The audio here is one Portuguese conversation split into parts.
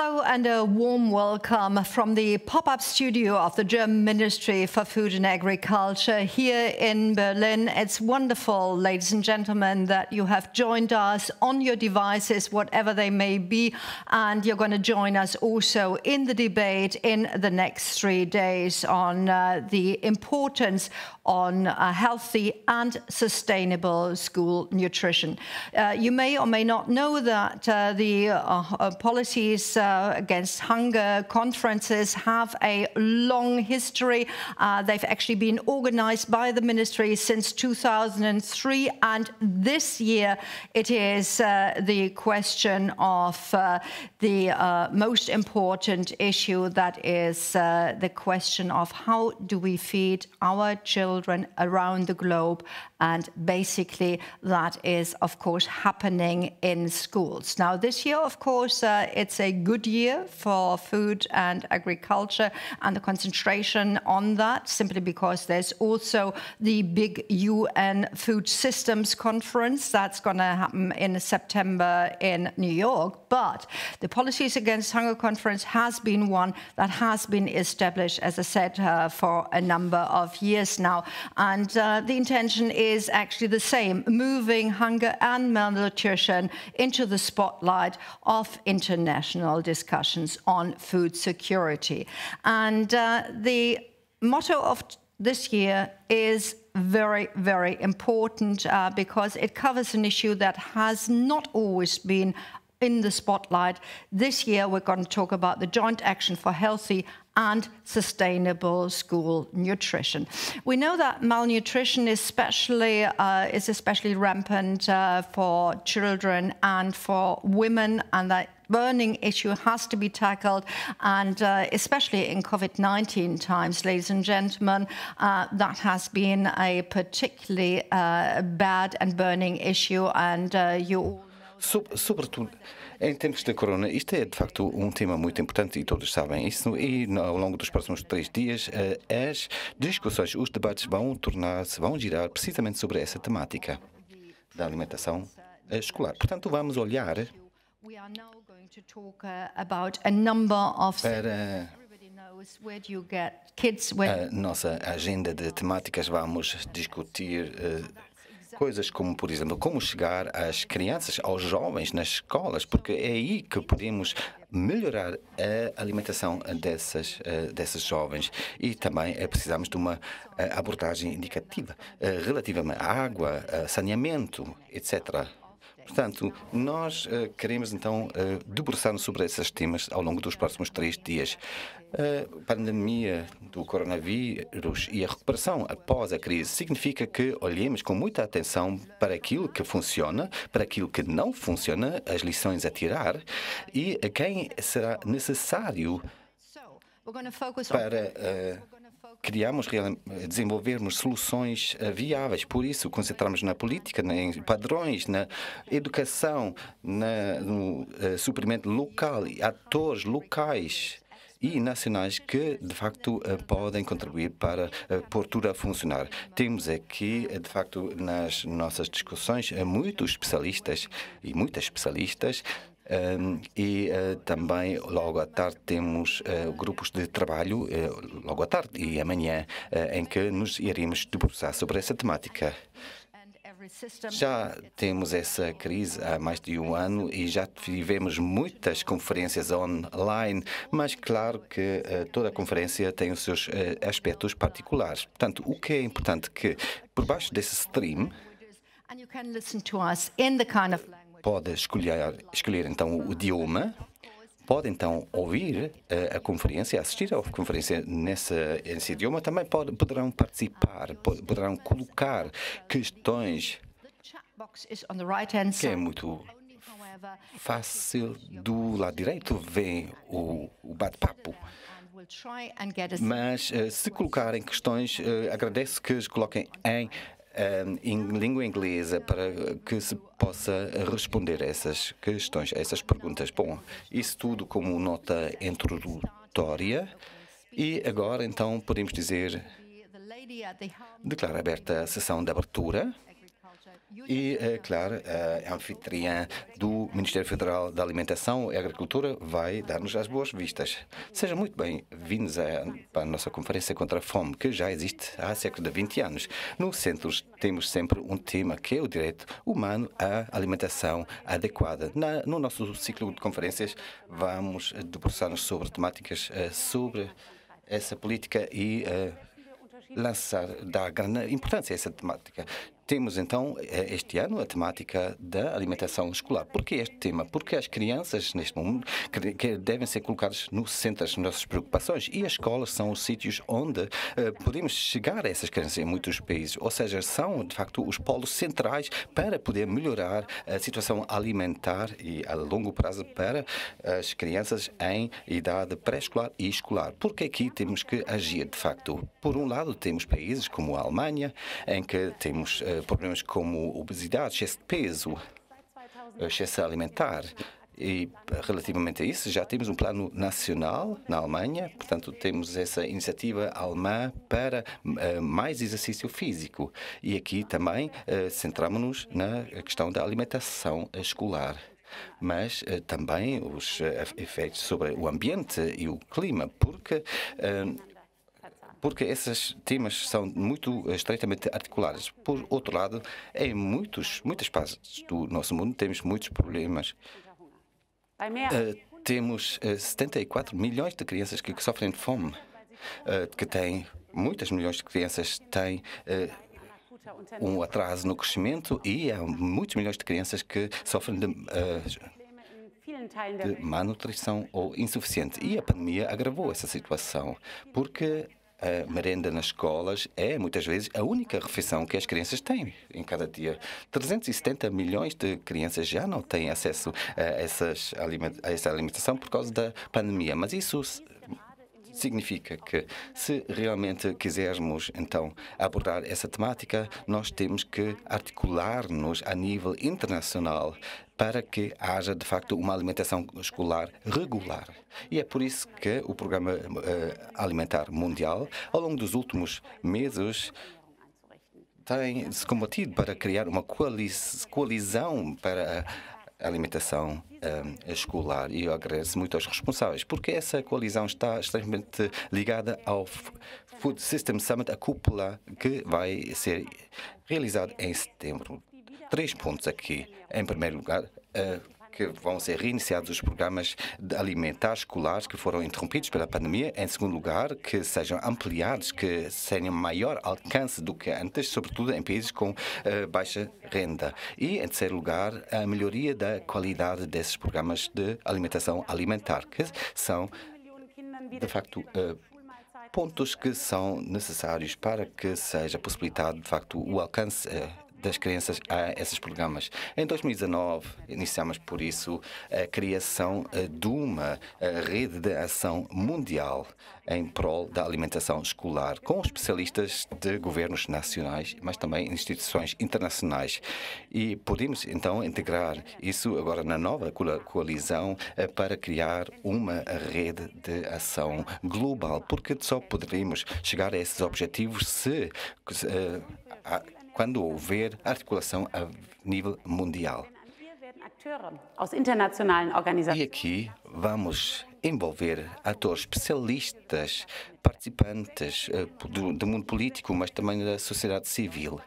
Hello and a warm welcome from the pop-up studio of the German Ministry for Food and Agriculture here in Berlin. It's wonderful, ladies and gentlemen, that you have joined us on your devices, whatever they may be, and you're going to join us also in the debate in the next 3 days on the importance on healthy and sustainable school nutrition. You may or may not know that the policies against hunger conferences have a long history. They've actually been organized by the ministry since 2003, and this year it is the question of the most important issue, that is the question of how do we feed our children around the globe, and basically that is of course happening in schools. Now this year of course it's a good year for food and agriculture and the concentration on that, simply because there's also the big UN Food Systems Conference that's going to happen in September in New York. But the Policies Against Hunger Conference has been one that has been established, as I said, for a number of years now. And the intention is actually the same: moving hunger and malnutrition into the spotlight of international discussions on food security. And the motto of this year is very, very important because it covers an issue that has not always been in the spotlight. This year we're going to talk about the Joint Action for Healthy and Sustainable School Nutrition. We know that malnutrition is especially rampant for children and for women, and that burning issue has to be tackled, and especially in COVID-19 times, ladies and gentlemen, that has been a particularly bad and burning issue, and you all Sobretudo em tempos de corona, isto é de facto tema muito importante e todos sabem isso, e ao longo dos próximos 3 dias as discussões, os debates vão girar precisamente sobre essa temática da alimentação escolar. Portanto, vamos olhar para a nossa agenda de temáticas. Vamos discutir coisas como, por exemplo, como chegar às crianças, aos jovens nas escolas, porque é aí que podemos melhorar a alimentação dessas jovens. E também precisamos de uma abordagem indicativa relativamente à água, saneamento, etc. Portanto, nós queremos então debruçar-nos sobre esses temas ao longo dos próximos 3 dias. A pandemia do coronavírus e a recuperação após a crise significa que olhemos com muita atenção para aquilo que funciona, para aquilo que não funciona, as lições a tirar e a quem será necessário para desenvolvermos soluções viáveis. Por isso, concentramos na política, em padrões, na educação, no suprimento local, atores locais e nacionais que, de facto, podem contribuir para pôr tudo a funcionar. Temos aqui, de facto, nas nossas discussões, muitos especialistas e muitas especialistas. E também logo à tarde temos grupos de trabalho, logo à tarde e amanhã, em que nos iremos debruçar sobre essa temática. Já temos essa crise há mais de 1 ano e já tivemos muitas conferências online, mas claro que toda a conferência tem os seus aspectos particulares. Portanto, o que é importante que, por baixo desse stream, pode escolher então o idioma, pode então ouvir a conferência, assistir à conferência nesse idioma. Também poderão participar, poderão colocar questões, que é muito fácil. Do lado direito vem o bate-papo. Mas se colocarem questões, agradeço que as coloquem em língua inglesa para que se possa responder a essas questões, a essas perguntas. Bom, isso tudo como nota introdutória. E agora, então, podemos declarar aberta a sessão de abertura. E, claro, a anfitriã do Ministério Federal da Alimentação e Agricultura vai dar-nos as boas-vistas. Sejam muito bem-vindos para a nossa Conferência contra a Fome, que já existe há cerca de 20 anos. No centro temos sempre um tema que é o direito humano à alimentação adequada. No nosso ciclo de conferências vamos debruçar-nos sobre temáticas sobre essa política e dar grande importância a essa temática. Temos, então, este ano a temática da alimentação escolar. Por que este tema? Porque as crianças, neste momento, que devem ser colocadas no centro das nossas preocupações e as escolas são os sítios onde podemos chegar a essas crianças em muitos países. Ou seja, são, de facto, os polos centrais para poder melhorar a situação alimentar e, a longo prazo, para as crianças em idade pré-escolar e escolar. Porque aqui temos que agir, de facto. Por um lado, temos países como a Alemanha, em que temos problemas como obesidade, excesso de peso, excesso alimentar. E, relativamente a isso, já temos um plano nacional na Alemanha, portanto, temos essa iniciativa alemã para mais exercício físico. E aqui também centramos-nos na questão da alimentação escolar. Mas também os efeitos sobre o ambiente e o clima, porque esses temas são muito estreitamente articulados. Por outro lado, em muitas partes do nosso mundo temos muitos problemas. Temos 74 milhões de crianças que sofrem de fome, muitas milhões de crianças têm um atraso no crescimento e há muitos milhões de crianças que sofrem de malnutrição ou insuficiente. E a pandemia agravou essa situação, porque a merenda nas escolas é, muitas vezes, a única refeição que as crianças têm em cada dia. 370 milhões de crianças já não têm acesso a essa alimentação por causa da pandemia. Mas isso significa que, se realmente quisermos, então, abordar essa temática, nós temos que articular-nos a nível internacional para que haja, de facto, uma alimentação escolar regular. E é por isso que o Programa Alimentar Mundial, ao longo dos últimos meses, tem se combatido para criar uma coalizão para a alimentação escolar. E eu agradeço muito aos responsáveis, porque essa coalizão está extremamente ligada ao Food System Summit, a cúpula que vai ser realizada em setembro. 3 pontos aqui. Em primeiro lugar, que vão ser reiniciados os programas alimentares escolares que foram interrompidos pela pandemia. Em segundo lugar, que sejam ampliados, que tenham maior alcance do que antes, sobretudo em países com baixa renda. E, em terceiro lugar, a melhoria da qualidade desses programas de alimentação alimentar, que são, de facto, pontos que são necessários para que seja possibilitado, de facto, o alcance das crianças a esses programas. Em 2019, iniciamos, por isso, a criação de uma rede de ação mundial em prol da alimentação escolar, com especialistas de governos nacionais, mas também instituições internacionais. E podemos, então, integrar isso agora na nova coalizão para criar uma rede de ação global, porque só poderíamos chegar a esses objetivos quando houver articulação a nível mundial. E aqui vamos envolver atores especialistas, participantes do mundo político, mas também da sociedade civil.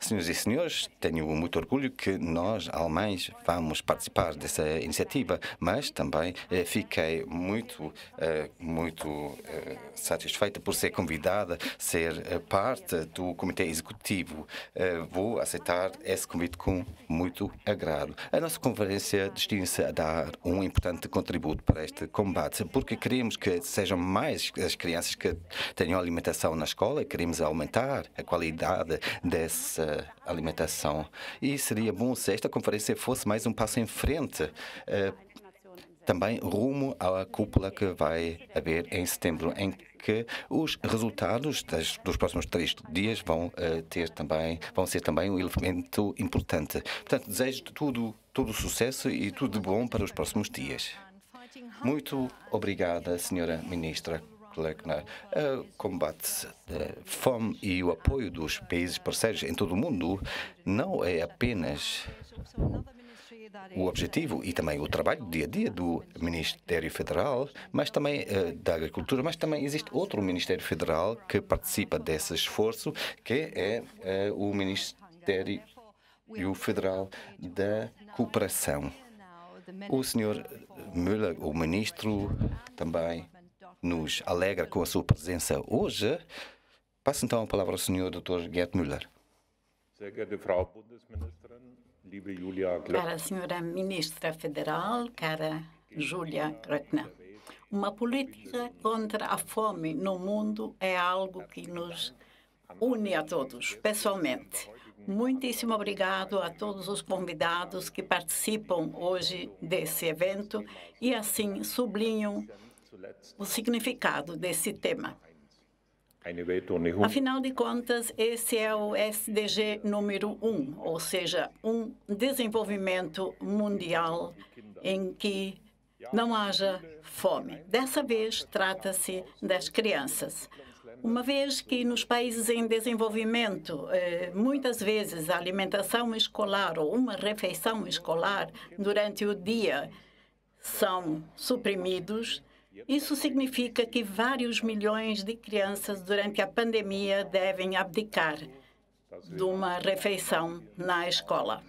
Senhoras e senhores, tenho muito orgulho que nós, alemães, vamos participar dessa iniciativa, mas também fiquei muito satisfeita por ser convidada a ser parte do Comitê Executivo. Vou aceitar esse convite com muito agrado. A nossa conferência destina-se a dar um importante contributo para este combate, porque queremos que sejam mais as crianças que tenham alimentação na escola e queremos aumentar a qualidade dessa alimentação. E seria bom se esta conferência fosse mais um passo em frente, também rumo à cúpula que vai haver em setembro, em que os resultados dos próximos 3 dias vão ser também um elemento importante. Portanto, desejo todo sucesso e tudo de bom para os próximos dias. Muito obrigada, Senhora Ministra Kleckner, o combate à fome e o apoio dos países parceiros em todo o mundo não é apenas o objetivo e também o trabalho dia a dia do Ministério Federal, mas também da Agricultura, mas também existe outro Ministério Federal que participa desse esforço, que é o Ministério Federal da Cooperação. O Sr. Müller, o ministro, também nos alegra com a sua presença hoje. Passo então a palavra ao Sr. Dr. Gerd Müller. Cara senhora ministra federal, cara Julia Klöckner, uma política contra a fome no mundo é algo que nos une a todos, pessoalmente. Muitíssimo obrigado a todos os convidados que participam hoje desse evento e, assim, sublinham o significado desse tema. Afinal de contas, esse é o SDG número 1, ou seja, um desenvolvimento mundial em que não haja fome. Dessa vez, trata-se das crianças. Uma vez que nos países em desenvolvimento, muitas vezes a alimentação escolar ou uma refeição escolar durante o dia são suprimidos, isso significa que vários milhões de crianças durante a pandemia devem abdicar de uma refeição na escola.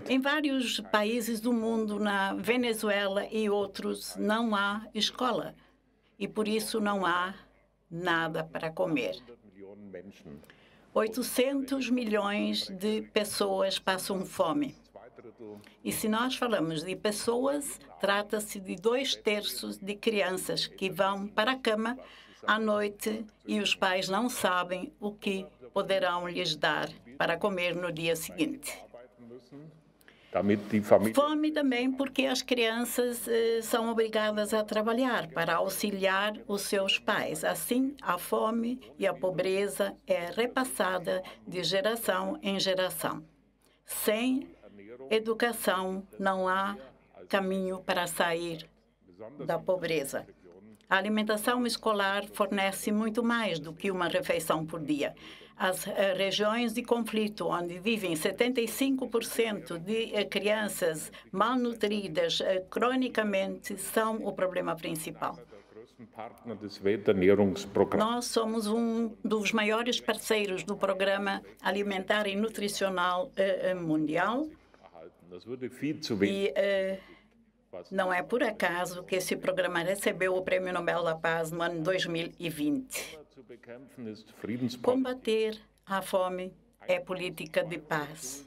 Em vários países do mundo, na Venezuela e outros, não há escola. E por isso não há nada para comer. 800 milhões de pessoas passam fome. E se nós falamos de pessoas, trata-se de 2/3 de crianças que vão para a cama à noite e os pais não sabem o que poderão lhes dar para comer no dia seguinte. Fome também porque as crianças são obrigadas a trabalhar para auxiliar os seus pais. Assim, a fome e a pobreza é repassada de geração em geração. Sem educação, não há caminho para sair da pobreza. A alimentação escolar fornece muito mais do que uma refeição por dia. As regiões de conflito, onde vivem 75% de crianças malnutridas cronicamente, são o problema principal. Nós somos um dos maiores parceiros do Programa Alimentar e Nutricional Mundial. E não é por acaso que esse programa recebeu o Prêmio Nobel da Paz no ano 2020. Combater a fome é política de paz.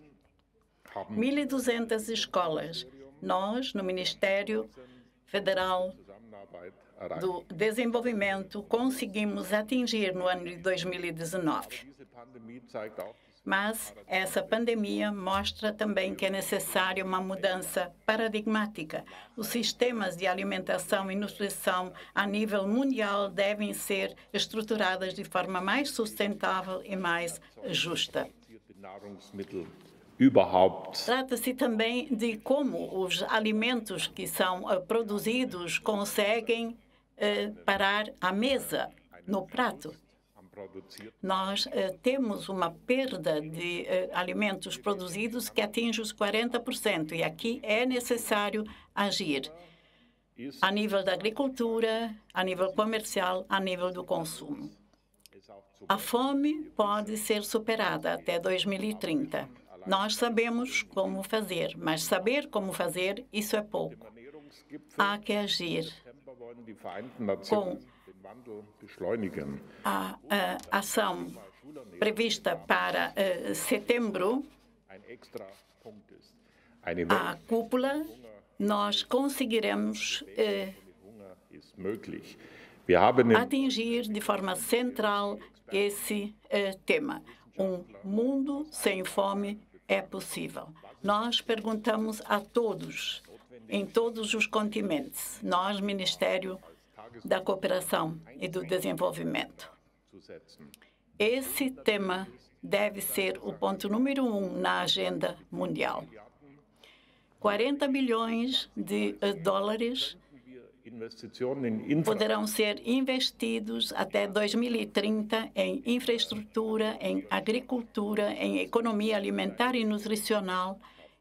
1.200 escolas. Nós, no Ministério Federal do Desenvolvimento, conseguimos atingir no ano de 2019. Mas essa pandemia mostra também que é necessária uma mudança paradigmática. Os sistemas de alimentação e nutrição a nível mundial devem ser estruturados de forma mais sustentável e mais justa. Trata-se também de como os alimentos que são produzidos conseguem parar à mesa, no prato. Nós temos uma perda de alimentos produzidos que atinge os 40%, e aqui é necessário agir a nível da agricultura, a nível comercial, a nível do consumo. A fome pode ser superada até 2030. Nós sabemos como fazer, mas saber como fazer, isso é pouco. Há que agir com a ação prevista para setembro, a cúpula, nós conseguiremos atingir de forma central esse tema. Um mundo sem fome é possível. Nós perguntamos a todos, em todos os continentes, nós, Ministério da Cooperação e do Desenvolvimento. Esse tema deve ser o ponto número 1 na agenda mundial. 40 bilhões de dólares poderão ser investidos até 2030 em infraestrutura, em agricultura, em economia alimentar e nutricional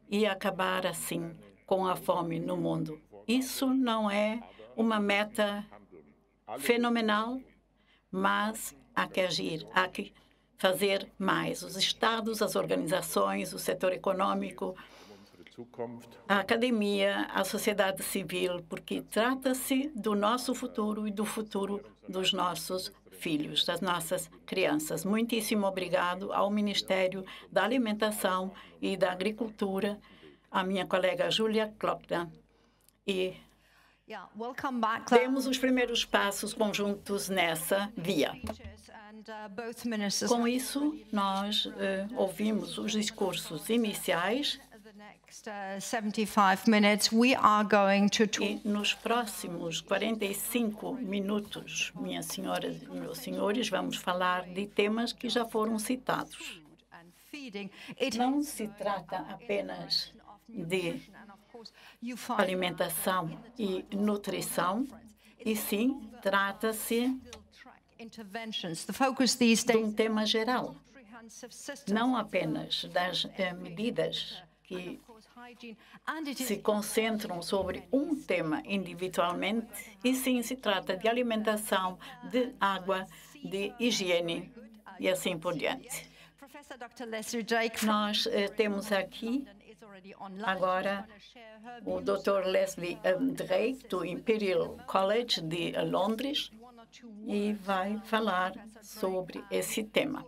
e acabar, assim, com a fome no mundo. Isso não é uma meta fenomenal, mas há que agir, há que fazer mais. Os estados, as organizações, o setor econômico, a academia, a sociedade civil, porque trata-se do nosso futuro e do futuro dos nossos filhos, das nossas crianças. Muitíssimo obrigado ao Ministério da Alimentação e da Agricultura, à minha colega Julia Klopna. E temos os primeiros passos conjuntos nessa via. Com isso, nós ouvimos os discursos iniciais. E nos próximos 45 minutos, minhas senhoras e meus senhores, vamos falar de temas que já foram citados. Não se trata apenas de alimentação e nutrição, e sim trata-se de um tema geral, não apenas das medidas que se concentram sobre um tema individualmente, e sim se trata de alimentação, de água, de higiene e assim por diante. Nós temos aqui agora o Dr. Leslie Drake, do Imperial College de Londres, e vai falar sobre esse tema.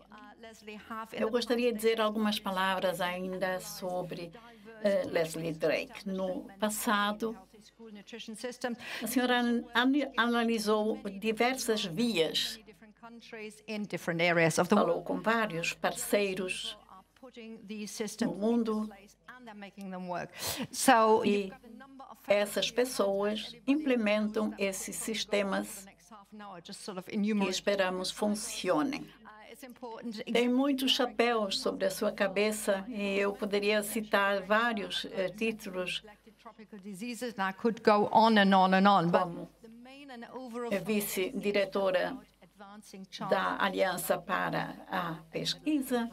Eu gostaria de dizer algumas palavras ainda sobre Leslie Drake. No passado, a senhora analisou diversas vias, falou com vários parceiros no mundo, e essas pessoas implementam esses sistemas que esperamos funcionem. Tem muitos chapéus sobre a sua cabeça e eu poderia citar vários títulos, como vice-diretora da Aliança para a Pesquisa,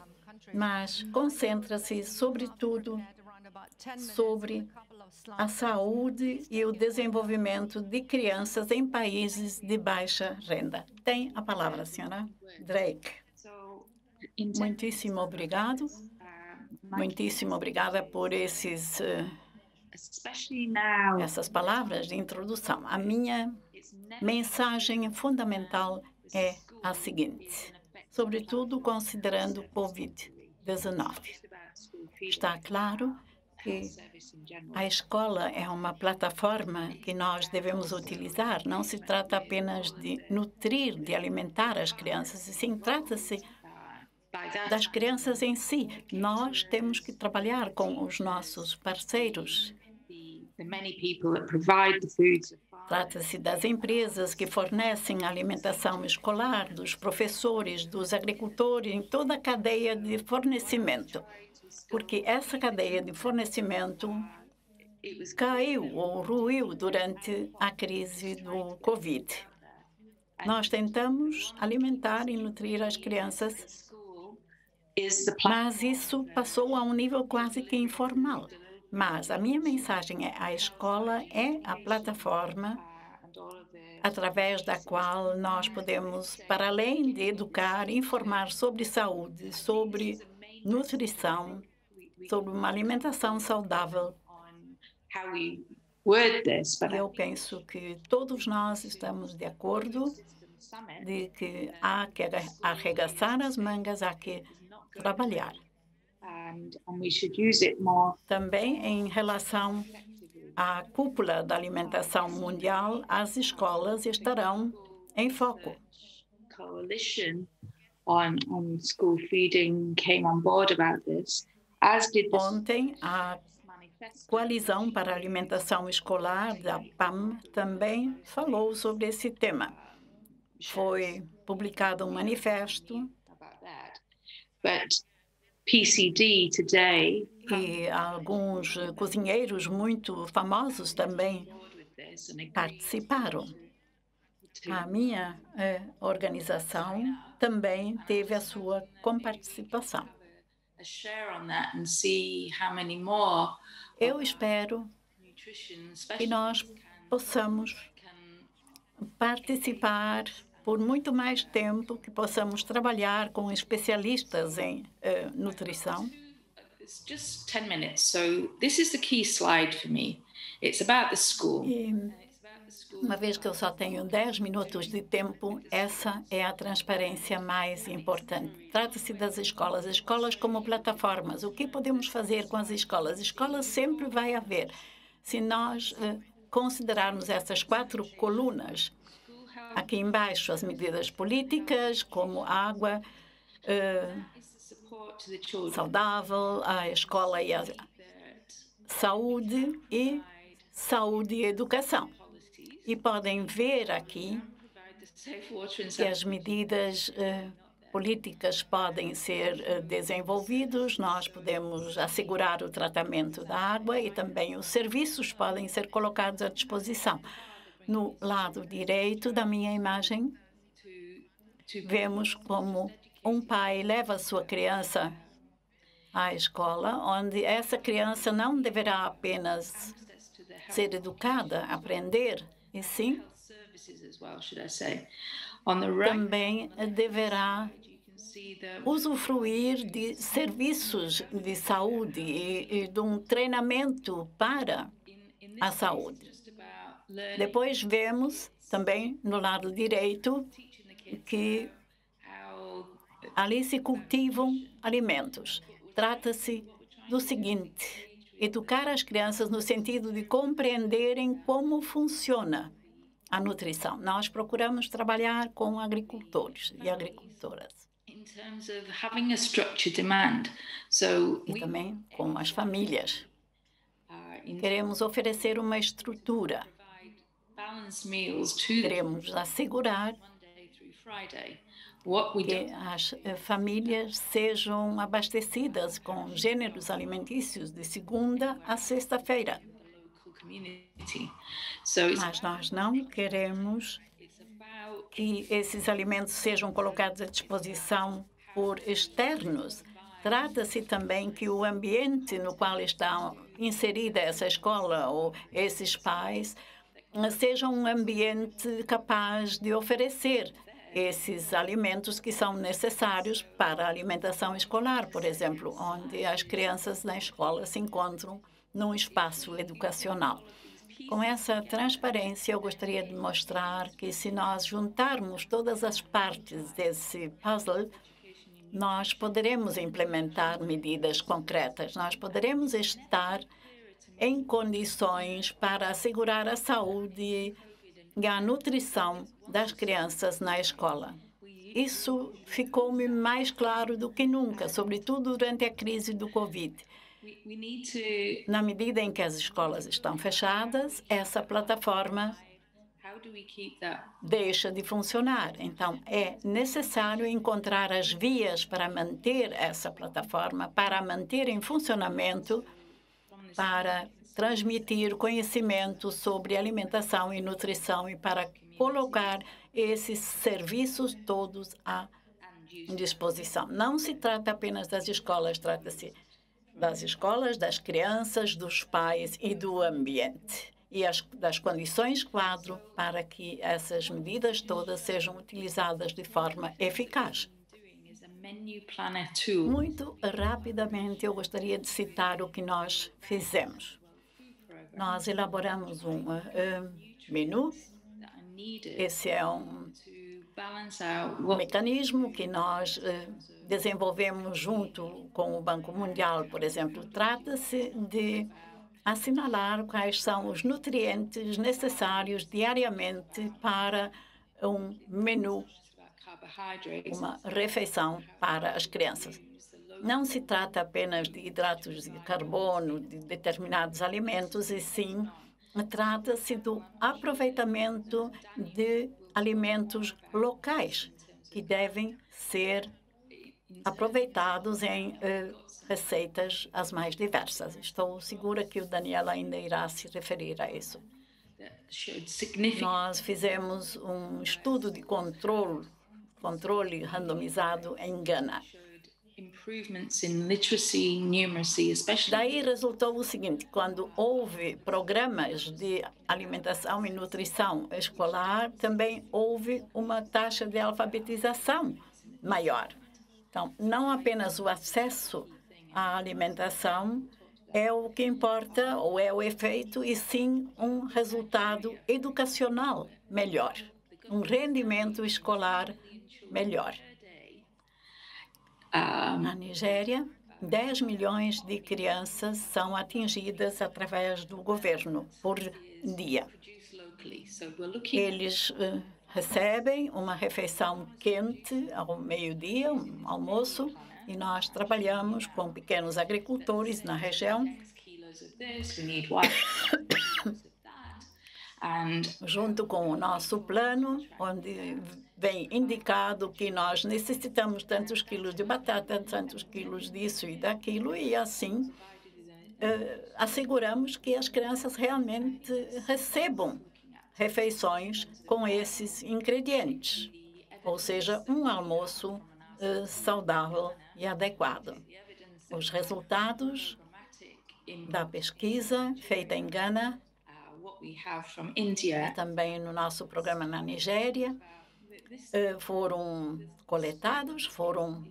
mas concentra-se, sobretudo, sobre a saúde e o desenvolvimento de crianças em países de baixa renda. Tem a palavra, senhora Drake. Muitíssimo obrigado. Muitíssimo obrigada por essas palavras de introdução. A minha mensagem fundamental é a seguinte, sobretudo considerando o COVID-19. Está claro que a escola é uma plataforma que nós devemos utilizar. Não se trata apenas de nutrir, de alimentar as crianças, e sim trata-se das crianças em si. Nós temos que trabalhar com os nossos parceiros. Trata-se das empresas que fornecem a alimentação escolar, dos professores, dos agricultores, em toda a cadeia de fornecimento. Porque essa cadeia de fornecimento caiu ou ruiu durante a crise do Covid. Nós tentamos alimentar e nutrir as crianças, mas isso passou a um nível quase que informal. Mas a minha mensagem é: a escola é a plataforma através da qual nós podemos, para além de educar, informar sobre saúde, sobre nutrição, sobre uma alimentação saudável. Eu penso que todos nós estamos de acordo de que há que arregaçar as mangas, há que trabalhar. Também em relação à cúpula da alimentação mundial, as escolas estarão em foco. Ontem, a Coalizão para a Alimentação Escolar, da PAM, também falou sobre esse tema. Foi publicado um manifesto e alguns cozinheiros muito famosos também participaram. A minha organização também teve a sua comparticipação. Eu espero que nós possamos participar por muito mais tempo, que possamos trabalhar com especialistas em nutrição. It's just 10 minutes, so this is the key slide for me. It's about the school. Uma vez que eu só tenho 10 minutos de tempo, essa é a transparência mais importante. Trata-se das escolas como plataformas. O que podemos fazer com as escolas? Escolas sempre vai haver. Se nós considerarmos essas 4 colunas, aqui embaixo as medidas políticas, como água saudável, a escola e a saúde e educação. E podem ver aqui que as medidas políticas podem ser desenvolvidas, nós podemos assegurar o tratamento da água e também os serviços podem ser colocados à disposição. No lado direito da minha imagem, vemos como um pai leva sua criança à escola, onde essa criança não deverá apenas ser educada, aprender, e sim, também deverá usufruir de serviços de saúde e de um treinamento para a saúde. Depois vemos também no lado direito que ali se cultivam alimentos. Trata-se do seguinte: educar as crianças no sentido de compreenderem como funciona a nutrição. Nós procuramos trabalhar com agricultores e agricultoras. E também com as famílias. Queremos oferecer uma estrutura. Queremos assegurar que as famílias sejam abastecidas com gêneros alimentícios de segunda a sexta-feira. Mas nós não queremos que esses alimentos sejam colocados à disposição por externos. Trata-se também que o ambiente no qual está inserida essa escola ou esses pais seja um ambiente capaz de oferecer esses alimentos que são necessários para a alimentação escolar, por exemplo, onde as crianças na escola se encontram num espaço educacional. Com essa transparência, eu gostaria de mostrar que se nós juntarmos todas as partes desse puzzle, nós poderemos implementar medidas concretas, nós poderemos estar em condições para assegurar a saúde e a nutrição das crianças na escola. Isso ficou-me mais claro do que nunca, sobretudo durante a crise do Covid. Na medida em que as escolas estão fechadas, essa plataforma deixa de funcionar. Então, é necessário encontrar as vias para manter essa plataforma, para manter em funcionamento, para transmitir conhecimento sobre alimentação e nutrição e para colocar esses serviços todos à disposição. Não se trata apenas das escolas, trata-se das escolas, das crianças, dos pais e do ambiente e das condições quadro para que essas medidas todas sejam utilizadas de forma eficaz. Muito rapidamente, eu gostaria de citar o que nós fizemos. Nós elaboramos um menu. Esse é um mecanismo que nós desenvolvemos junto com o Banco Mundial, por exemplo. Trata-se de assinalar quais são os nutrientes necessários diariamente para um menu, uma refeição para as crianças. Não se trata apenas de hidratos de carbono, de determinados alimentos, e sim trata-se do aproveitamento de alimentos locais que devem ser aproveitados em receitas as mais diversas. Estou segura que o Daniel ainda irá se referir a isso. showed significant Nós fizemos um estudo de controle randomizado em Gana. improvements in literacy, numeracy, especially. Daí resultou o seguinte: quando houve programas de alimentação e nutrição escolar, também houve uma taxa de alfabetização maior. Então, não apenas o acesso à alimentação é o que importa, ou é o efeito, e sim um resultado educacional melhor, um rendimento escolar melhor. Na Nigéria, 10 milhões de crianças são atingidas através do governo por dia. Eles recebem uma refeição quente ao meio-dia, um almoço, e nós trabalhamos com pequenos agricultores na região, junto com o nosso plano, onde vem indicado que nós necessitamos tantos quilos de batata, tantos quilos disso e daquilo, e assim asseguramos que as crianças realmente recebam refeições com esses ingredientes, ou seja, um almoço saudável e adequado. Os resultados da pesquisa feita em Gana e também no nosso programa na Nigéria foram coletados, foram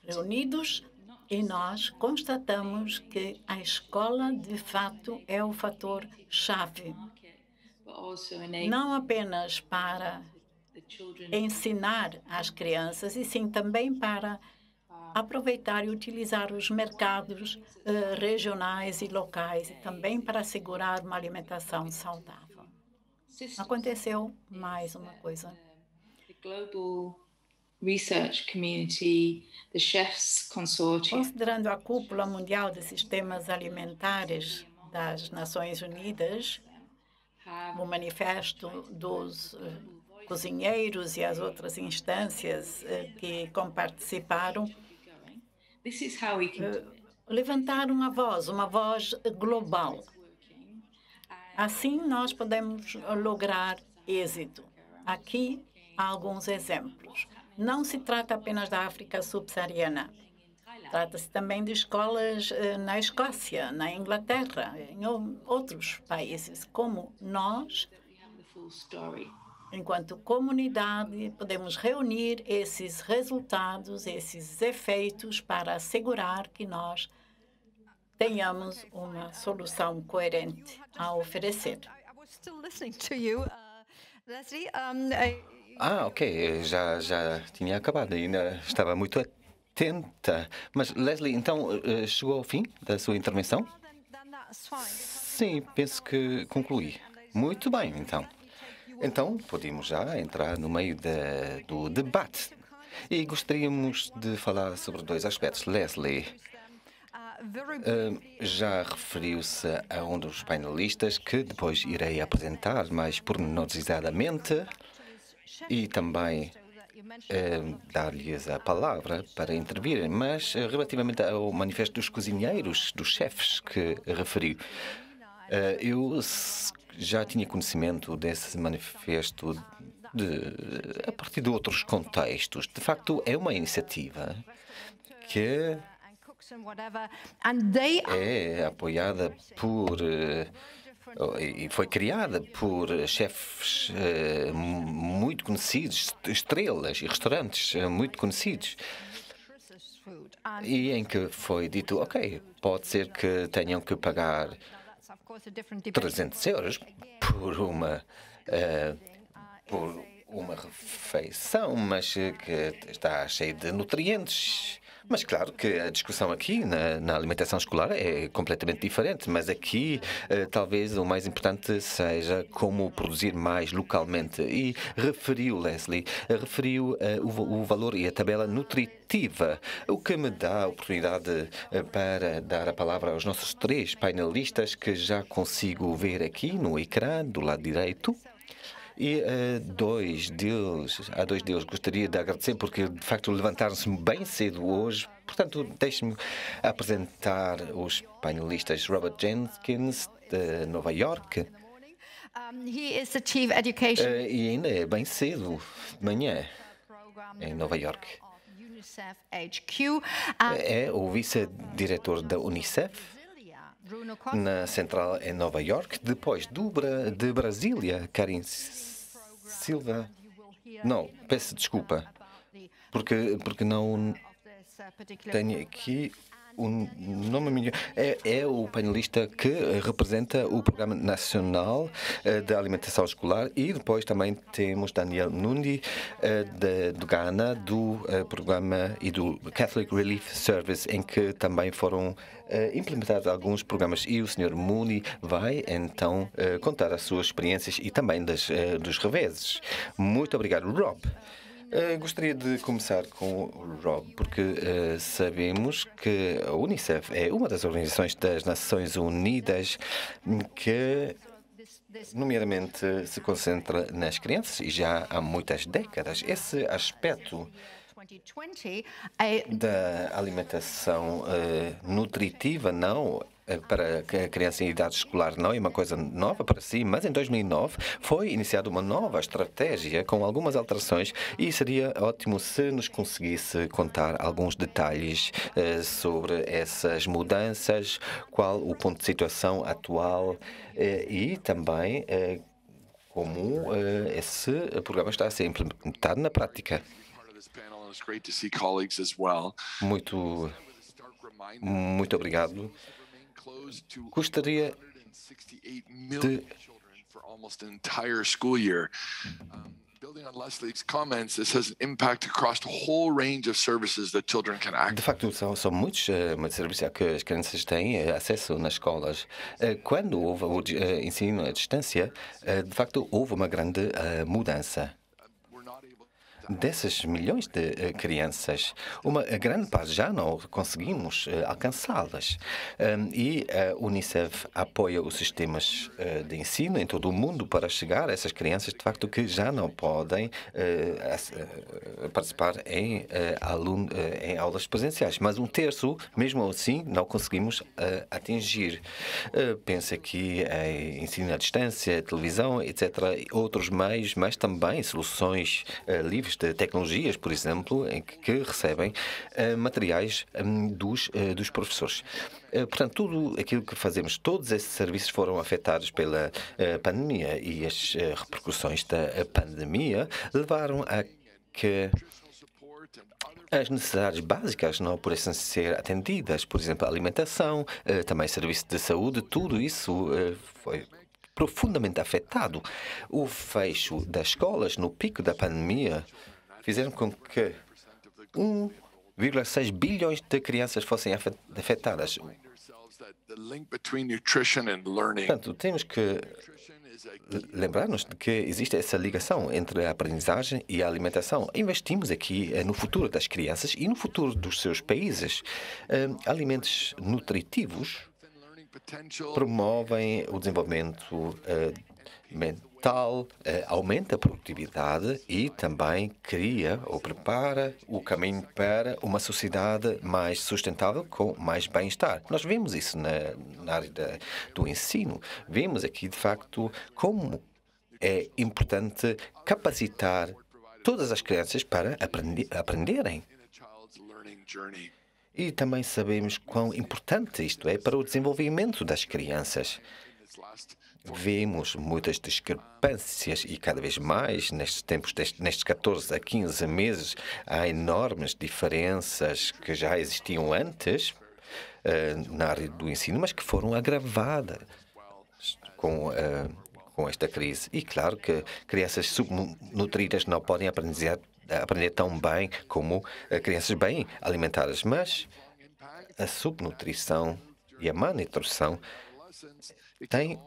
reunidos, e nós constatamos que a escola, de fato, é o fator-chave, não apenas para ensinar as crianças, e sim também para aproveitar e utilizar os mercados regionais e locais, e também para assegurar uma alimentação saudável. Aconteceu mais uma coisa. Research community, the Chefs Consortium. Considerando a Cúpula Mundial de Sistemas Alimentares das Nações Unidas, o Manifesto dos Cozinheiros e as outras instâncias que participaram, levantaram uma voz global. Assim, nós podemos lograr êxito. Aqui há alguns exemplos. Não se trata apenas da África subsaariana. Trata-se também de escolas na Escócia, na Inglaterra, em outros países. Como nós, enquanto comunidade, podemos reunir esses resultados, esses efeitos, para assegurar que nós tenhamos uma solução coerente a oferecer. Ok, já tinha acabado, ainda estava muito atenta. Mas, Leslie, então, chegou ao fim da sua intervenção? Sim, penso que concluí. Muito bem, então. Então, podemos já entrar no meio do debate. E gostaríamos de falar sobre dois aspectos. Leslie já referiu-se a um dos painelistas, que depois irei apresentar mais pormenorizadamente, e também dar-lhes a palavra para intervirem. Mas, relativamente ao manifesto dos cozinheiros, dos chefes que referiu, eu já tinha conhecimento desse manifesto a partir de outros contextos. De facto, é uma iniciativa que é apoiada por e foi criada por chefes muito conhecidos, estrelas e restaurantes muito conhecidos, e em que foi dito, ok, pode ser que tenham que pagar 300 euros por uma refeição, mas que está cheia de nutrientes. Mas claro que a discussão aqui na alimentação escolar é completamente diferente, mas aqui talvez o mais importante seja como produzir mais localmente. E Leslie referiu o valor e a tabela nutritiva, o que me dá a oportunidade para dar a palavra aos nossos três painelistas, que já consigo ver aqui no ecrã do lado direito. E a dois deles gostaria de agradecer, porque de facto levantaram-se bem cedo hoje. Portanto, deixe-me apresentar os painelistas. Robert Jenkins, de Nova Iorque. He is the Chief Education E ainda é bem cedo de manhã em Nova Iorque. UNICEF HQ. É o vice-diretor da UNICEF Bruno Costa. na central em Nova Iorque. Depois de Brasília, Karin Silva. Não, peço desculpa, porque não tenho aqui o nome melhor. É o painelista que representa o Programa Nacional de Alimentação Escolar, e depois também temos Daniel Nundi do Ghana, do programa e do Catholic Relief Service, em que também foram implementados alguns programas, e o Sr. Mooney vai então contar as suas experiências e também dos reveses. Muito obrigado, Rob. Gostaria de começar com o Rob, porque sabemos que a UNICEF é uma das organizações das Nações Unidas que, nomeadamente, se concentra nas crianças, e já há muitas décadas. Esse aspecto da alimentação nutritiva não para a criança em idade escolar não é uma coisa nova para si, mas em 2009 foi iniciada uma nova estratégia com algumas alterações, e seria ótimo se nos conseguisse contar alguns detalhes sobre essas mudanças, qual o ponto de situação atual e também como esse programa está a ser implementado na prática. Muito obrigado. Gostaria de De facto, são muitos serviços a que as crianças têm acesso nas escolas. Quando houve o ensino à distância, de facto, houve uma grande mudança. Dessas milhões de crianças, uma grande parte já não conseguimos alcançá-las. E a UNICEF apoia os sistemas de ensino em todo o mundo para chegar a essas crianças, de facto, que já não podem participar em aulas presenciais. Mas um terço, mesmo assim, não conseguimos atingir. Penso aqui em ensino à distância, televisão, etc., outros meios, mas também soluções livres de tecnologias, por exemplo, em que recebem materiais dos professores. Portanto, tudo aquilo que fazemos, todos esses serviços foram afetados pela pandemia, e as repercussões da pandemia levaram a que as necessidades básicas não pudessem ser atendidas, por exemplo, a alimentação, também serviço de saúde, tudo isso foi profundamente afetado. O fecho das escolas no pico da pandemia fizeram com que 1,6 bilhões de crianças fossem afetadas. Portanto, temos que lembrar-nos de que existe essa ligação entre a aprendizagem e a alimentação. Investimos aqui no futuro das crianças e no futuro dos seus países. Alimentos nutritivos promovem o desenvolvimento mental, aumenta a produtividade e também cria ou prepara o caminho para uma sociedade mais sustentável, com mais bem-estar. Nós vemos isso na área do ensino. Vemos aqui, de facto, como é importante capacitar todas as crianças para aprenderem. E também sabemos quão importante isto é para o desenvolvimento das crianças. Vemos muitas discrepâncias e cada vez mais nestes tempos, nestes 14 a 15 meses, há enormes diferenças que já existiam antes na área do ensino, mas que foram agravadas com esta crise. E claro que crianças subnutridas não podem aprender tão bem como crianças bem alimentadas, mas a subnutrição e a malnutrição tem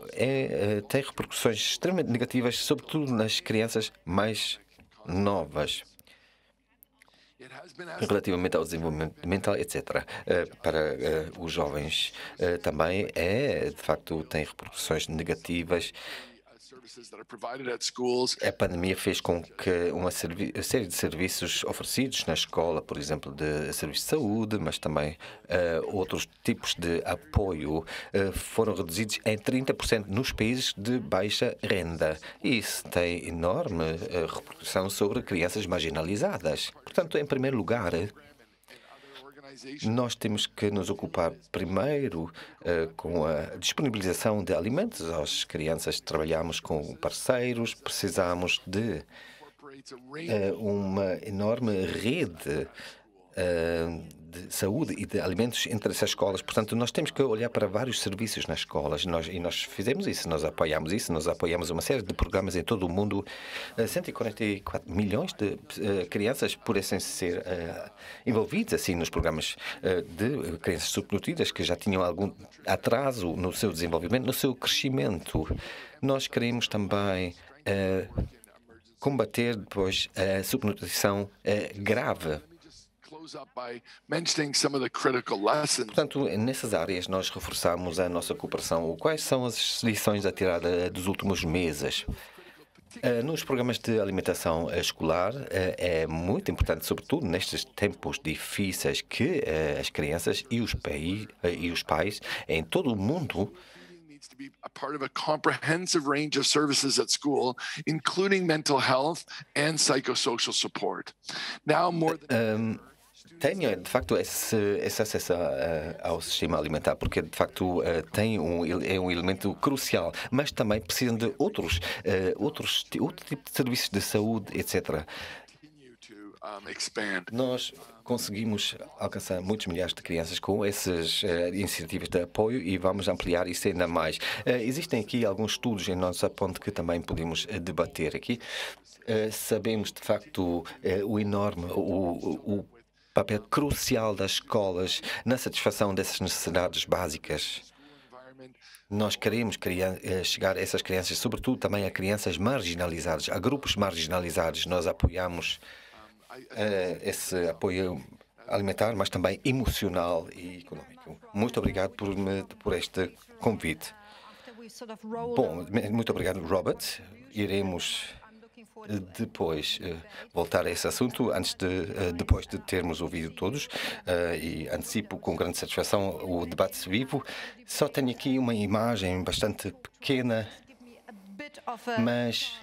repercussões extremamente negativas, sobretudo nas crianças mais novas, relativamente ao desenvolvimento mental, etc. Para os jovens também de facto, tem repercussões negativas. A pandemia fez com que uma série de serviços oferecidos na escola, por exemplo, de serviços de saúde, mas também outros tipos de apoio, foram reduzidos em 30% nos países de baixa renda. E isso tem enorme repercussão sobre crianças marginalizadas. Portanto, em primeiro lugar, nós temos que nos ocupar primeiro com a disponibilização de alimentos às crianças. Trabalhamos com parceiros, precisamos de uma enorme rede de saúde e de alimentos entre essas escolas. Portanto, nós temos que olhar para vários serviços nas escolas e nós fizemos isso, nós apoiamos uma série de programas em todo o mundo. 144 milhões de crianças pudessem ser envolvidas assim nos programas de crianças subnutridas que já tinham algum atraso no seu desenvolvimento, no seu crescimento. Nós queremos também combater depois a subnutrição grave. Portanto, nessas áreas nós reforçamos a nossa cooperação. Quais são as lições a tirar dos últimos meses? Nos programas de alimentação escolar é muito importante, sobretudo nestes tempos difíceis, que as crianças e os pais em todo o mundo needs to be a part of a comprehensive range of services at school, including mental health and psychosocial support. Now more than tenha, de facto, esse acesso ao sistema alimentar, porque, de facto, é um elemento crucial, mas também precisam de outro tipo de serviços de saúde, etc. Nós conseguimos alcançar muitos milhares de crianças com essas iniciativas de apoio e vamos ampliar isso ainda mais. Existem aqui alguns estudos em nossa ponte que também podemos debater aqui. Sabemos, de facto, o enorme, o papel crucial das escolas na satisfação dessas necessidades básicas. Nós queremos chegar a essas crianças, sobretudo também a crianças marginalizadas, a grupos marginalizados. Nós apoiamos esse apoio alimentar, mas também emocional e econômico. Muito obrigado por este convite. Bom, muito obrigado, Robert. Iremos depois voltar a esse assunto, depois de termos ouvido todos, e antecipo com grande satisfação o debate vivo. Só tenho aqui uma imagem bastante pequena, mas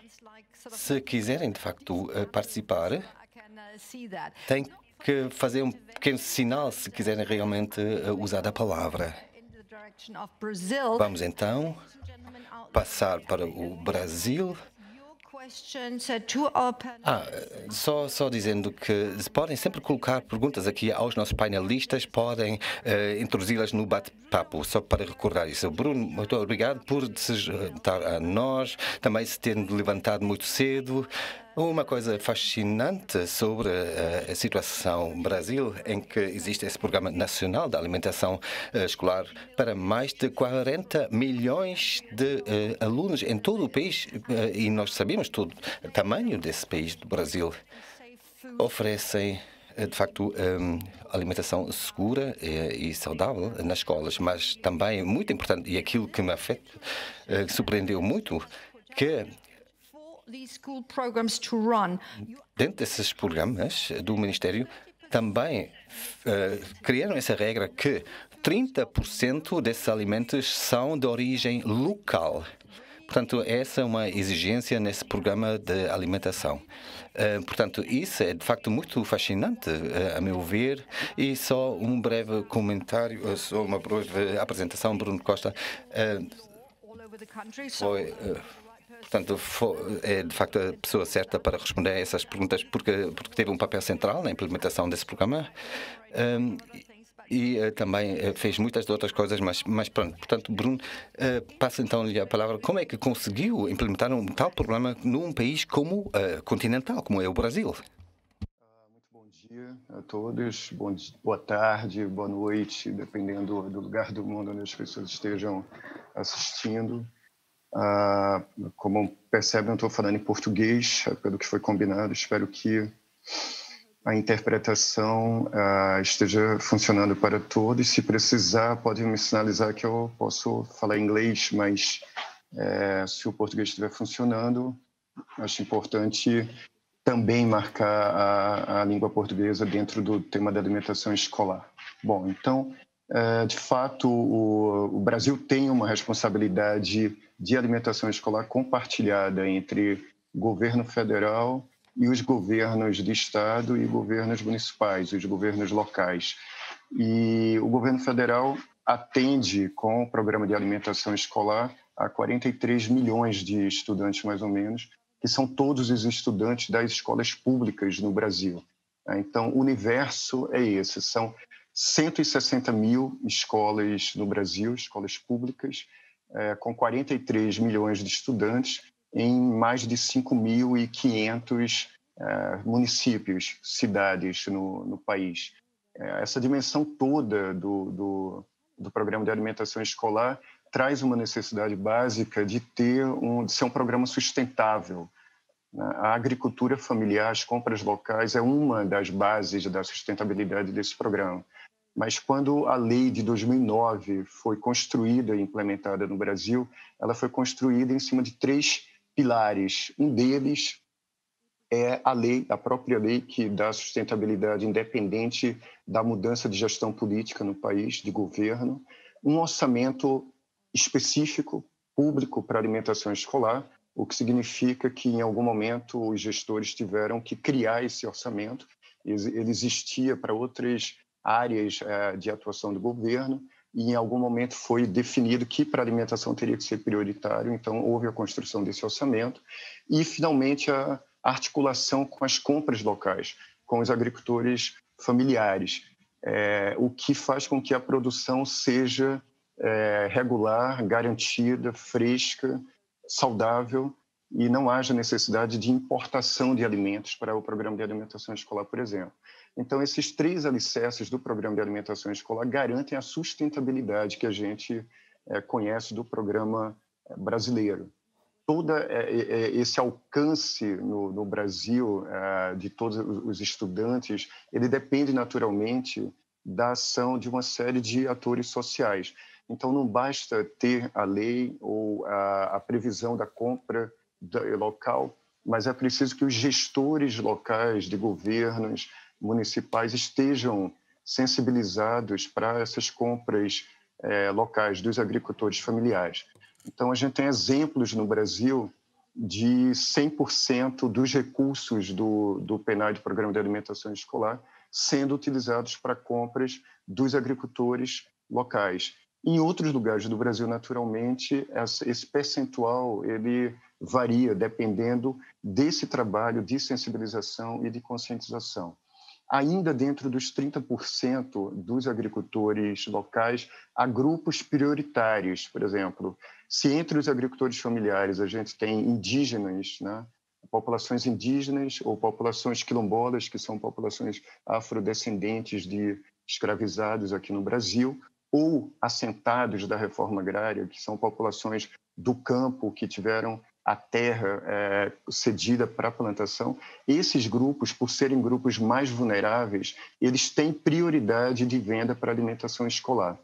se quiserem de facto participar, tem que fazer um pequeno sinal se quiserem realmente usar a palavra. Vamos então passar para o Brasil. Só dizendo que podem sempre colocar perguntas aqui aos nossos painelistas, podem introduzi-las no bate-papo, só para recordar isso. Bruno, muito obrigado por se juntar a nós, também se ter levantado muito cedo. Uma coisa fascinante sobre a situação no Brasil, em que existe esse Programa Nacional de Alimentação Escolar para mais de 40 milhões de alunos em todo o país, e nós sabemos todo o tamanho desse país, do Brasil, oferecem, de facto, alimentação segura e saudável nas escolas, mas também muito importante, e aquilo que me surpreendeu muito, que dentro desses programas do Ministério também criaram essa regra que 30% desses alimentos são de origem local. Portanto, essa é uma exigência nesse programa de alimentação. Portanto, isso é de facto muito fascinante, a meu ver. E só um breve comentário, só uma breve apresentação, Bruno Costa. Portanto, é de facto a pessoa certa para responder a essas perguntas, porque teve um papel central na implementação desse programa e também fez muitas outras coisas, mas pronto. Portanto, Bruno, passa então-lhe a palavra. Como é que conseguiu implementar um tal programa num país continental, como é o Brasil? Muito bom dia a todos, boa tarde, boa noite, dependendo do lugar do mundo onde as pessoas estejam assistindo. Como percebem, eu estou falando em português, pelo que foi combinado. Espero que a interpretação esteja funcionando para todos. Se precisar, podem me sinalizar que eu posso falar inglês, mas se o português estiver funcionando, acho importante também marcar a língua portuguesa dentro do tema da alimentação escolar. Bom, então, de fato, o Brasil tem uma responsabilidade de alimentação escolar compartilhada entre o governo federal e os governos de estado e governos municipais, os governos locais. E o governo federal atende com o programa de alimentação escolar a 43 milhões de estudantes, mais ou menos, que são todos os estudantes das escolas públicas no Brasil. Então, o universo é esse, são 160 mil escolas no Brasil, escolas públicas, com 43 milhões de estudantes em mais de 5.500 municípios, cidades no país. Essa dimensão toda do programa de alimentação escolar traz uma necessidade básica de ser um programa sustentável. A agricultura familiar, as compras locais, é uma das bases da sustentabilidade desse programa. Mas quando a lei de 2009 foi construída e implementada no Brasil, ela foi construída em cima de 3 pilares. Um deles é a própria lei que dá sustentabilidade independente da mudança de gestão política no país, de governo, um orçamento específico, público para alimentação escolar, o que significa que, em algum momento, os gestores tiveram que criar esse orçamento. Ele existia para outras áreas de atuação do governo e, em algum momento, foi definido que para a alimentação teria que ser prioritário, então houve a construção desse orçamento. E, finalmente, a articulação com as compras locais, com os agricultores familiares, o que faz com que a produção seja regular, garantida, fresca, saudável e não haja necessidade de importação de alimentos para o programa de alimentação escolar, por exemplo. Então, esses 3 alicerces do programa de alimentação escolar garantem a sustentabilidade que a gente conhece do programa brasileiro. Todo esse alcance no Brasil de todos os estudantes, ele depende naturalmente da ação de uma série de atores sociais. Então, não basta ter a lei ou a previsão da compra local, mas é preciso que os gestores locais de governos municipais estejam sensibilizados para essas compras locais dos agricultores familiares. Então, a gente tem exemplos no Brasil de 100% dos recursos do PNAE, do Programa de Alimentação Escolar, sendo utilizados para compras dos agricultores locais. Em outros lugares do Brasil, naturalmente, esse percentual ele varia dependendo desse trabalho de sensibilização e de conscientização. Ainda dentro dos 30% dos agricultores locais, há grupos prioritários. Por exemplo, se entre os agricultores familiares a gente tem indígenas, né? Populações indígenas ou populações quilombolas, que são populações afrodescendentes de escravizados aqui no Brasil, ou assentados da reforma agrária, que são populações do campo que tiveram a terra cedida para a plantação, esses grupos, por serem grupos mais vulneráveis, eles têm prioridade de venda para alimentação escolar.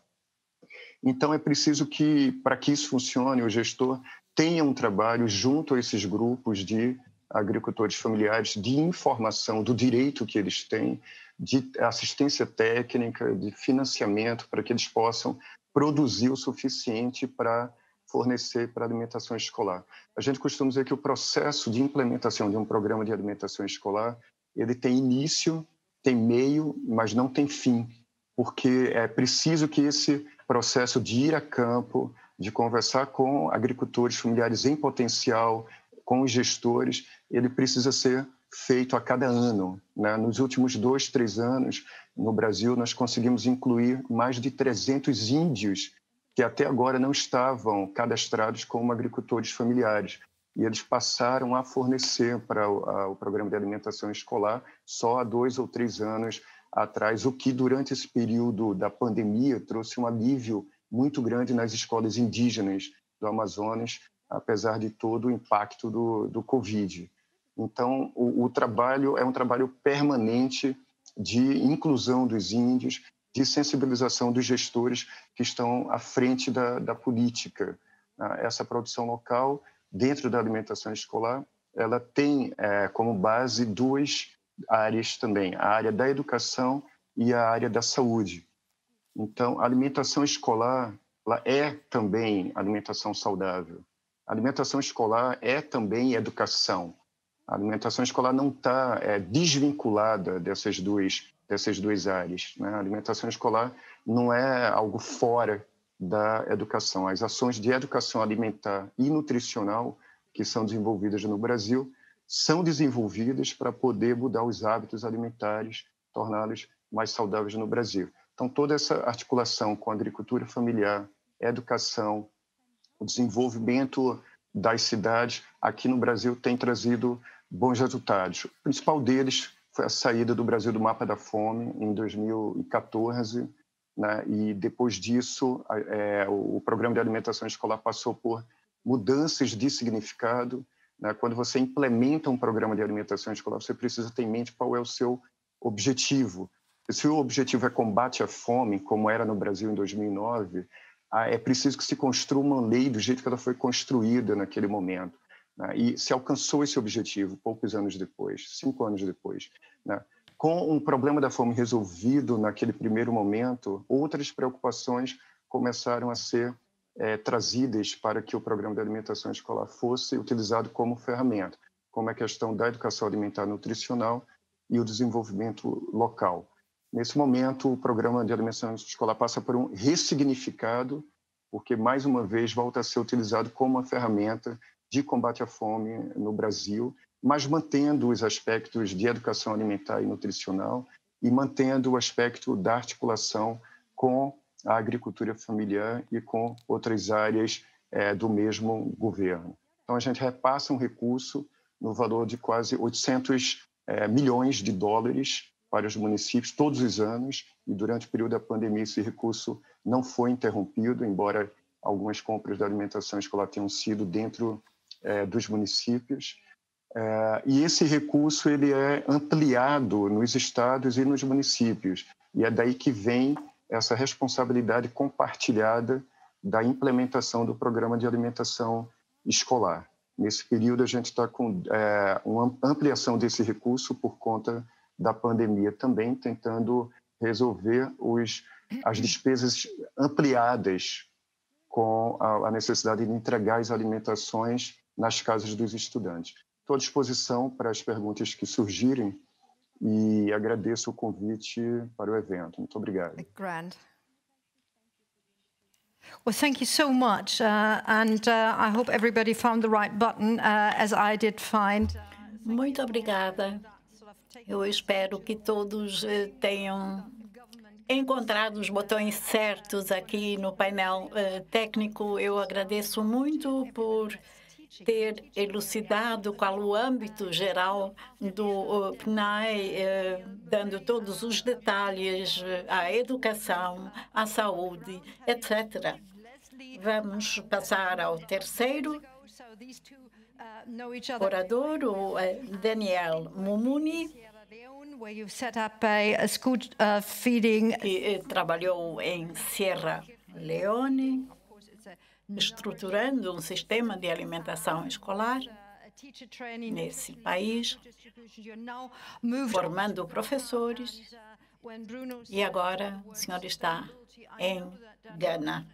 Então, é preciso que, para que isso funcione, o gestor tenha um trabalho junto a esses grupos de agricultores familiares de informação do direito que eles têm, de assistência técnica, de financiamento, para que eles possam produzir o suficiente para fornecer para a alimentação escolar. A gente costuma dizer que o processo de implementação de um programa de alimentação escolar, ele tem início, tem meio, mas não tem fim, porque é preciso que esse processo de ir a campo, de conversar com agricultores familiares em potencial, com os gestores, ele precisa ser feito a cada ano, né? Nos últimos 2, 3 anos, no Brasil, nós conseguimos incluir mais de 300 índios que até agora não estavam cadastrados como agricultores familiares. E eles passaram a fornecer para o programa de alimentação escolar só há 2 ou 3 anos atrás, o que durante esse período da pandemia trouxe um alívio muito grande nas escolas indígenas do Amazonas, apesar de todo o impacto do Covid. Então, o trabalho é um trabalho permanente de inclusão dos índios, de sensibilização dos gestores que estão à frente da política. essa produção local, dentro da alimentação escolar, ela tem como base duas áreas também, a área da educação e a área da saúde. Então, a alimentação escolar ela é também alimentação saudável. A alimentação escolar é também educação. A alimentação escolar não está desvinculada dessas duas áreas, né? A alimentação escolar não é algo fora da educação. As ações de educação alimentar e nutricional que são desenvolvidas no Brasil são desenvolvidas para poder mudar os hábitos alimentares, torná-los mais saudáveis no Brasil. Então, toda essa articulação com a agricultura familiar, educação, o desenvolvimento das cidades, aqui no Brasil tem trazido bons resultados. O principal deles foi a saída do Brasil do mapa da fome em 2014, né? E depois disso, o Programa de Alimentação Escolar passou por mudanças de significado, né? Quando você implementa um programa de alimentação escolar, você precisa ter em mente qual é o seu objetivo. Se o objetivo é combate à fome, como era no Brasil em 2009, é preciso que se construa uma lei do jeito que ela foi construída naquele momento, né? E se alcançou esse objetivo poucos anos depois, 5 anos depois, né? Com um problema da fome resolvido naquele primeiro momento, outras preocupações começaram a ser trazidas para que o programa de alimentação escolar fosse utilizado como ferramenta, como a questão da educação alimentar nutricional e o desenvolvimento local. Nesse momento, o programa de alimentação escolar passa por um ressignificado, porque, mais uma vez, volta a ser utilizado como uma ferramenta de combate à fome no Brasil, mas mantendo os aspectos de educação alimentar e nutricional e mantendo o aspecto da articulação com a agricultura familiar e com outras áreas do mesmo governo. Então, a gente repassa um recurso no valor de quase 800 milhões de dólares para os municípios todos os anos, e durante o período da pandemia esse recurso não foi interrompido, embora algumas compras da alimentação escolar tenham sido dentro dos municípios. E esse recurso ele é ampliado nos estados e nos municípios, e é daí que vem essa responsabilidade compartilhada da implementação do programa de alimentação escolar. Nesse período, a gente está com uma ampliação desse recurso por conta da pandemia também, tentando resolver as despesas ampliadas com a necessidade de entregar as alimentações nas casas dos estudantes. Estou à disposição para as perguntas que surgirem e agradeço o convite para o evento. Muito obrigado. Grand. Well, thank you so much, and I hope everybody found the right button, as I did find. Muito obrigada. Eu espero que todos tenham encontrado os botões certos aqui no painel técnico. Eu agradeço muito por ter elucidado qual o âmbito geral do PNAE, dando todos os detalhes, à educação, à saúde, etc. Vamos passar ao terceiro orador, o Daniel Mumuni, que trabalhou em Sierra Leone, estruturando um sistema de alimentação escolar nesse país, formando professores, e agora o senhor está em Gana.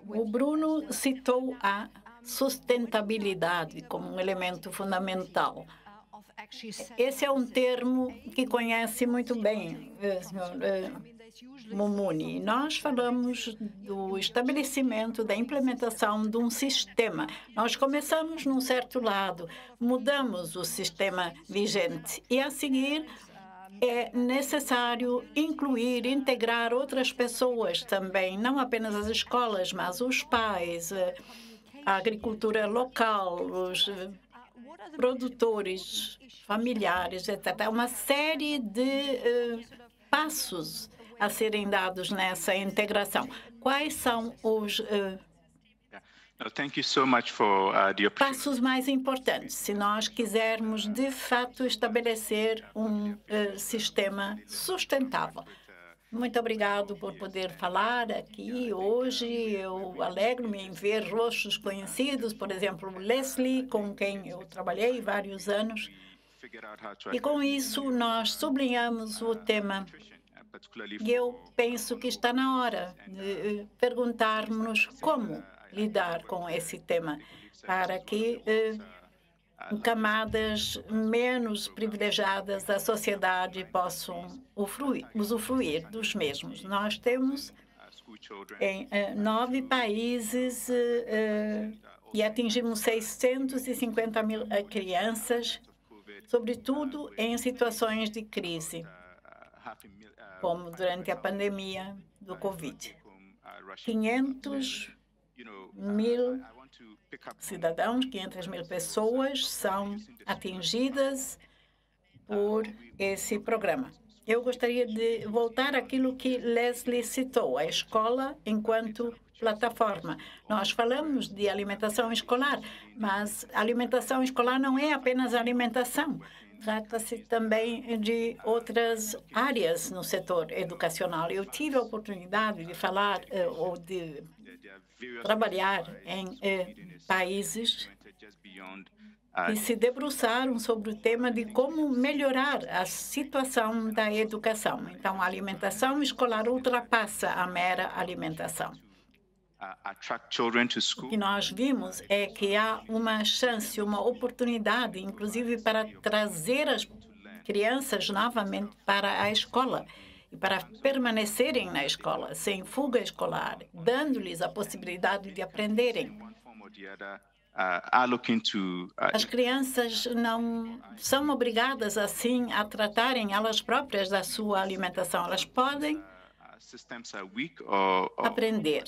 O Bruno citou a sustentabilidade como um elemento fundamental. Esse é um termo que conhece muito bem, senhor Mumuni. Nós falamos do estabelecimento, da implementação de um sistema. Nós começamos num certo lado, mudamos o sistema vigente e, a seguir, é necessário incluir, integrar outras pessoas também, não apenas as escolas, mas os pais, a agricultura local, os produtores familiares, etc. Uma série de passos a serem dados nessa integração. Quais são os passos mais importantes se nós quisermos, de fato, estabelecer um sistema sustentável? Muito obrigado por poder falar aqui hoje. Eu alegro-me em ver rostos conhecidos, por exemplo, Leslie, com quem eu trabalhei vários anos. E com isso nós sublinhamos o tema. E eu penso que está na hora de perguntarmos como lidar com esse tema para que camadas menos privilegiadas da sociedade possam usufruir dos mesmos. Nós temos em 9 países e atingimos 650 mil crianças, sobretudo em situações de crise, como durante a pandemia do Covid. 500 mil cidadãos, 500 mil pessoas são atingidas por esse programa. Eu gostaria de voltar àquilo que Leslie citou, a escola enquanto plataforma. Nós falamos de alimentação escolar, mas alimentação escolar não é apenas alimentação. Trata-se também de outras áreas no setor educacional. Eu tive a oportunidade de falar ou de trabalhar em países que se debruçaram sobre o tema de como melhorar a situação da educação. Então, a alimentação escolar ultrapassa a mera alimentação. O que nós vimos é que há uma chance, uma oportunidade, inclusive, para trazer as crianças novamente para a escola e para permanecerem na escola, sem fuga escolar, dando-lhes a possibilidade de aprenderem. As crianças não são obrigadas, assim, a tratarem elas próprias da sua alimentação. Elas podem aprender,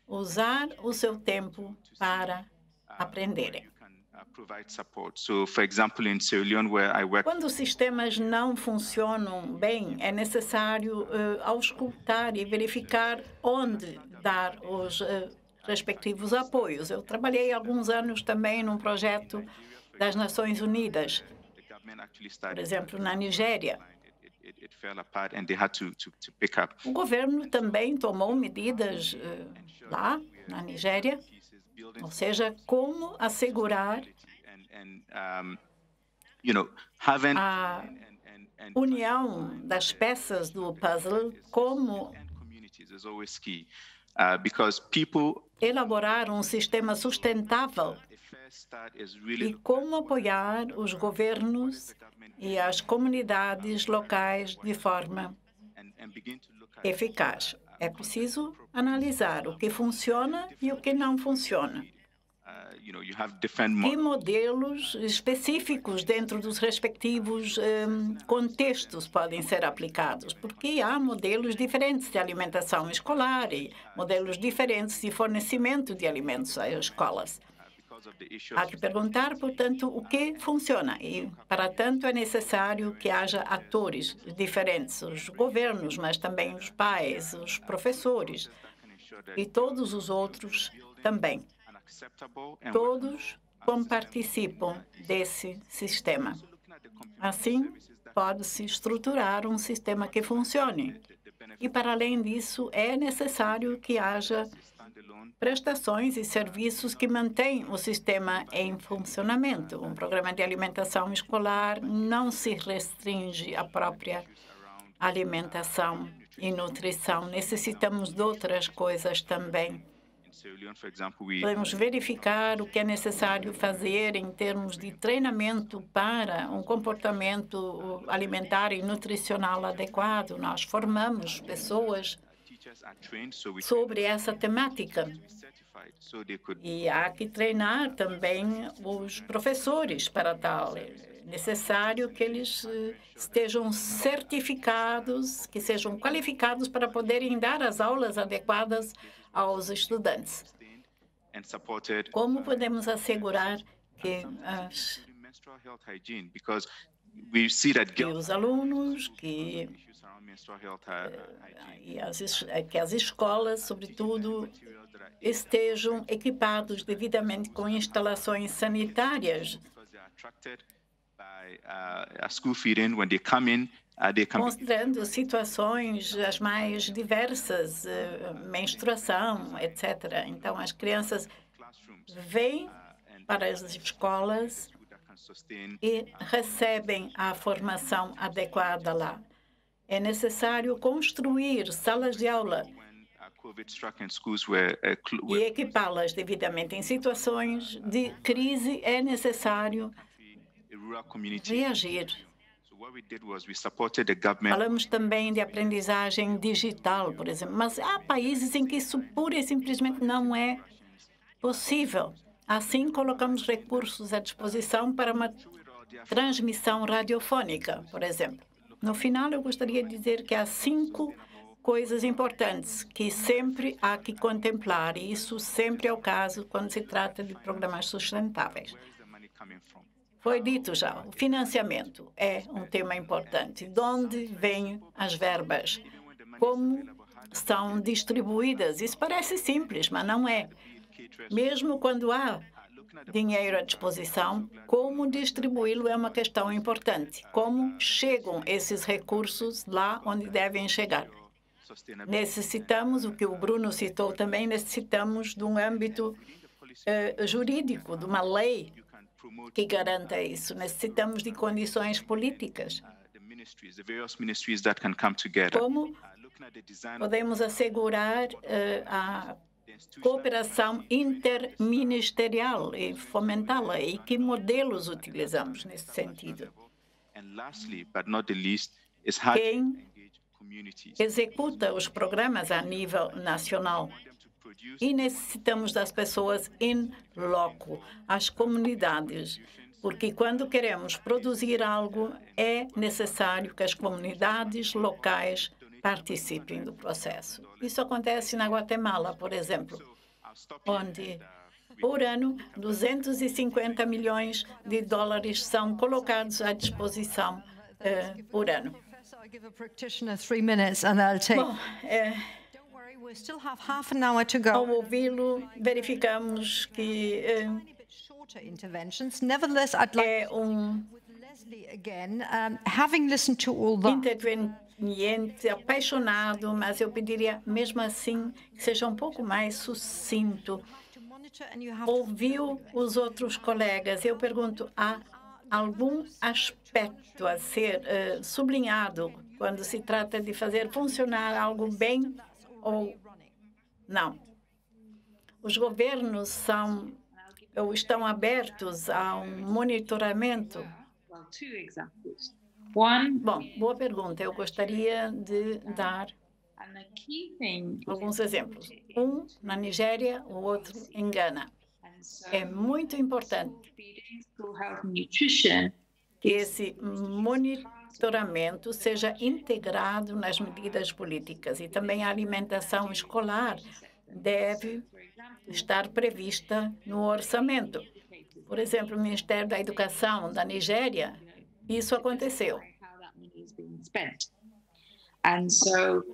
usar o seu tempo para aprenderem. Quando os sistemas não funcionam bem, é necessário auscultar e verificar onde dar os respectivos apoios. Eu trabalhei alguns anos também num projeto das Nações Unidas, por exemplo, na Nigéria. O governo também tomou medidas lá, na Nigéria, ou seja, como assegurar a união das peças do puzzle, como elaborar um sistema sustentável e como apoiar os governos e as comunidades locais de forma eficaz. É preciso analisar o que funciona e o que não funciona. E modelos específicos dentro dos respectivos contextos podem ser aplicados, porque há modelos diferentes de alimentação escolar e modelos diferentes de fornecimento de alimentos às escolas. Há que perguntar, portanto, o que funciona. E, para tanto, é necessário que haja atores diferentes, os governos, mas também os pais, os professores e todos os outros também. Todos participam desse sistema. Assim, pode-se estruturar um sistema que funcione. E, para além disso, é necessário que haja prestações e serviços que mantêm o sistema em funcionamento. Um programa de alimentação escolar não se restringe à própria alimentação e nutrição. Necessitamos de outras coisas também. Podemos verificar o que é necessário fazer em termos de treinamento para um comportamento alimentar e nutricional adequado. Nós formamos pessoas sobre essa temática. E há que treinar também os professores para tal. É necessário que eles estejam certificados, que sejam qualificados para poderem dar as aulas adequadas aos estudantes. Como podemos assegurar que os alunos, que as escolas, sobretudo, estejam equipados devidamente com instalações sanitárias considerando situações as mais diversas, menstruação, etc. Então, as crianças vêm para as escolas e recebem a formação adequada lá. É necessário construir salas de aula e equipá-las devidamente. Em situações de crise, é necessário reagir. Falamos também de aprendizagem digital, por exemplo, mas há países em que isso pura e simplesmente não é possível. Assim, colocamos recursos à disposição para uma transmissão radiofônica, por exemplo. No final, eu gostaria de dizer que há 5 coisas importantes que sempre há que contemplar, e isso sempre é o caso quando se trata de programas sustentáveis. Foi dito já, o financiamento é um tema importante. De onde vêm as verbas? Como são distribuídas? Isso parece simples, mas não é. Mesmo quando há dinheiro à disposição, como distribuí-lo é uma questão importante. Como chegam esses recursos lá onde devem chegar? Necessitamos, o que o Bruno citou também, necessitamos de um âmbito jurídico, de uma lei que garanta isso. Necessitamos de condições políticas. Como podemos assegurar a cooperação interministerial e fomentá-la? E que modelos utilizamos nesse sentido? Quem executa os programas a nível nacional? E necessitamos das pessoas in loco, as comunidades, porque quando queremos produzir algo, é necessário que as comunidades locais participem do processo. Isso acontece na Guatemala, por exemplo, onde, por ano, 250 milhões de dólares são colocados à disposição por ano. Bom, ao ouvi-lo, verificamos que é interveniente apaixonado, mas eu pediria, mesmo assim, que seja um pouco mais sucinto. Ouviu os outros colegas. Eu pergunto, há algum aspecto a ser sublinhado quando se trata de fazer funcionar algo bem ou não? Os governos estão abertos a um monitoramento? Bom, boa pergunta. Eu gostaria de dar alguns exemplos. Um na Nigéria, o outro em Gana. É muito importante que esse monitoramento seja integrado nas medidas políticas, e também a alimentação escolar deve estar prevista no orçamento. Por exemplo, o Ministério da Educação da Nigéria, isso aconteceu.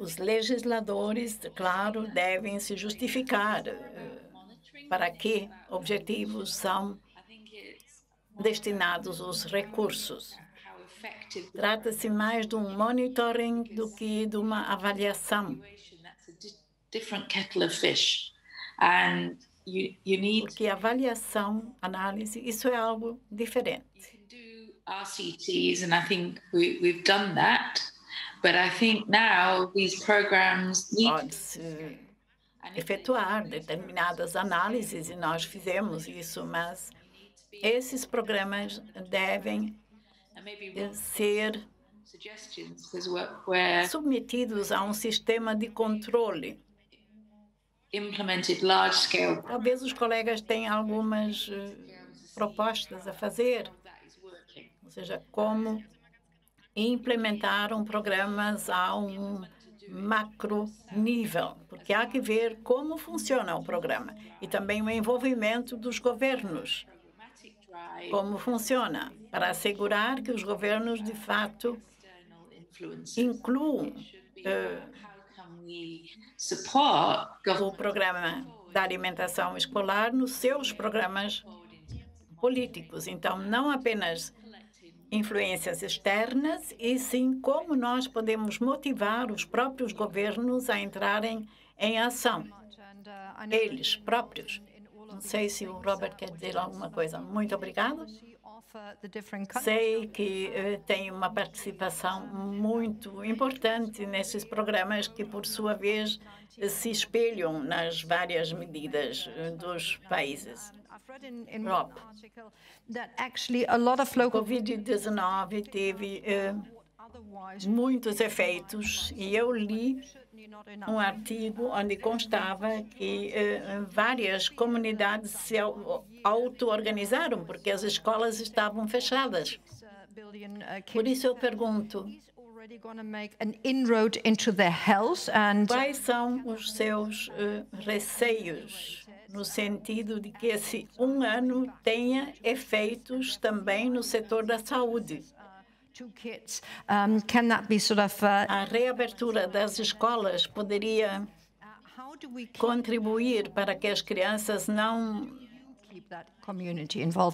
Os legisladores, claro, devem se justificar para que objetivos são destinados os recursos. Trata-se mais de um monitoring do que de uma avaliação. Porque avaliação, análise, isso é algo diferente. RCTs, and I think we've done that, but I think now these programs need Pode-se efetuar determinadas análises, e nós fizemos isso, mas esses programas devem ser submetidos a um sistema de controle. Implemented large scale. Talvez os colegas tenham algumas propostas a fazer, ou seja, como implementar programas a um macro nível, porque há que ver como funciona o programa e também o envolvimento dos governos, como funciona, para assegurar que os governos, de fato, incluam o programa da alimentação escolar nos seus programas políticos. Então, não apenas influências externas, e sim como nós podemos motivar os próprios governos a entrarem em ação, eles próprios. Não sei se o Robert quer dizer alguma coisa. Muito obrigado. Sei que tem uma participação muito importante nesses programas que, por sua vez, se espelham nas várias medidas dos países. Rob, o Covid-19 teve muitos efeitos, e eu li um artigo onde constava que várias comunidades se auto-organizaram porque as escolas estavam fechadas. Por isso eu pergunto, quais são os seus receios no sentido de que esse ano tenha efeitos também no setor da saúde? A reabertura das escolas poderia contribuir para que as crianças não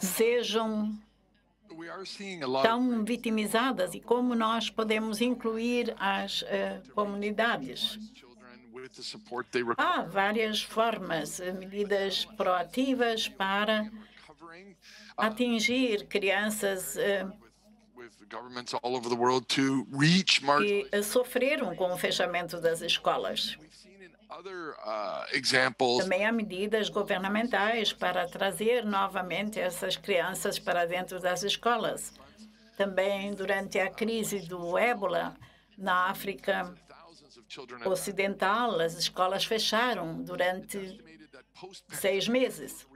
sejam tão vitimizadas, e como nós podemos incluir as comunidades? Há várias formas, medidas proativas para atingir crianças que sofreram com o fechamento das escolas. Também há medidas governamentais para trazer novamente essas crianças para dentro das escolas. Também durante a crise do ébola na África Ocidental, as escolas fecharam durante 6 meses.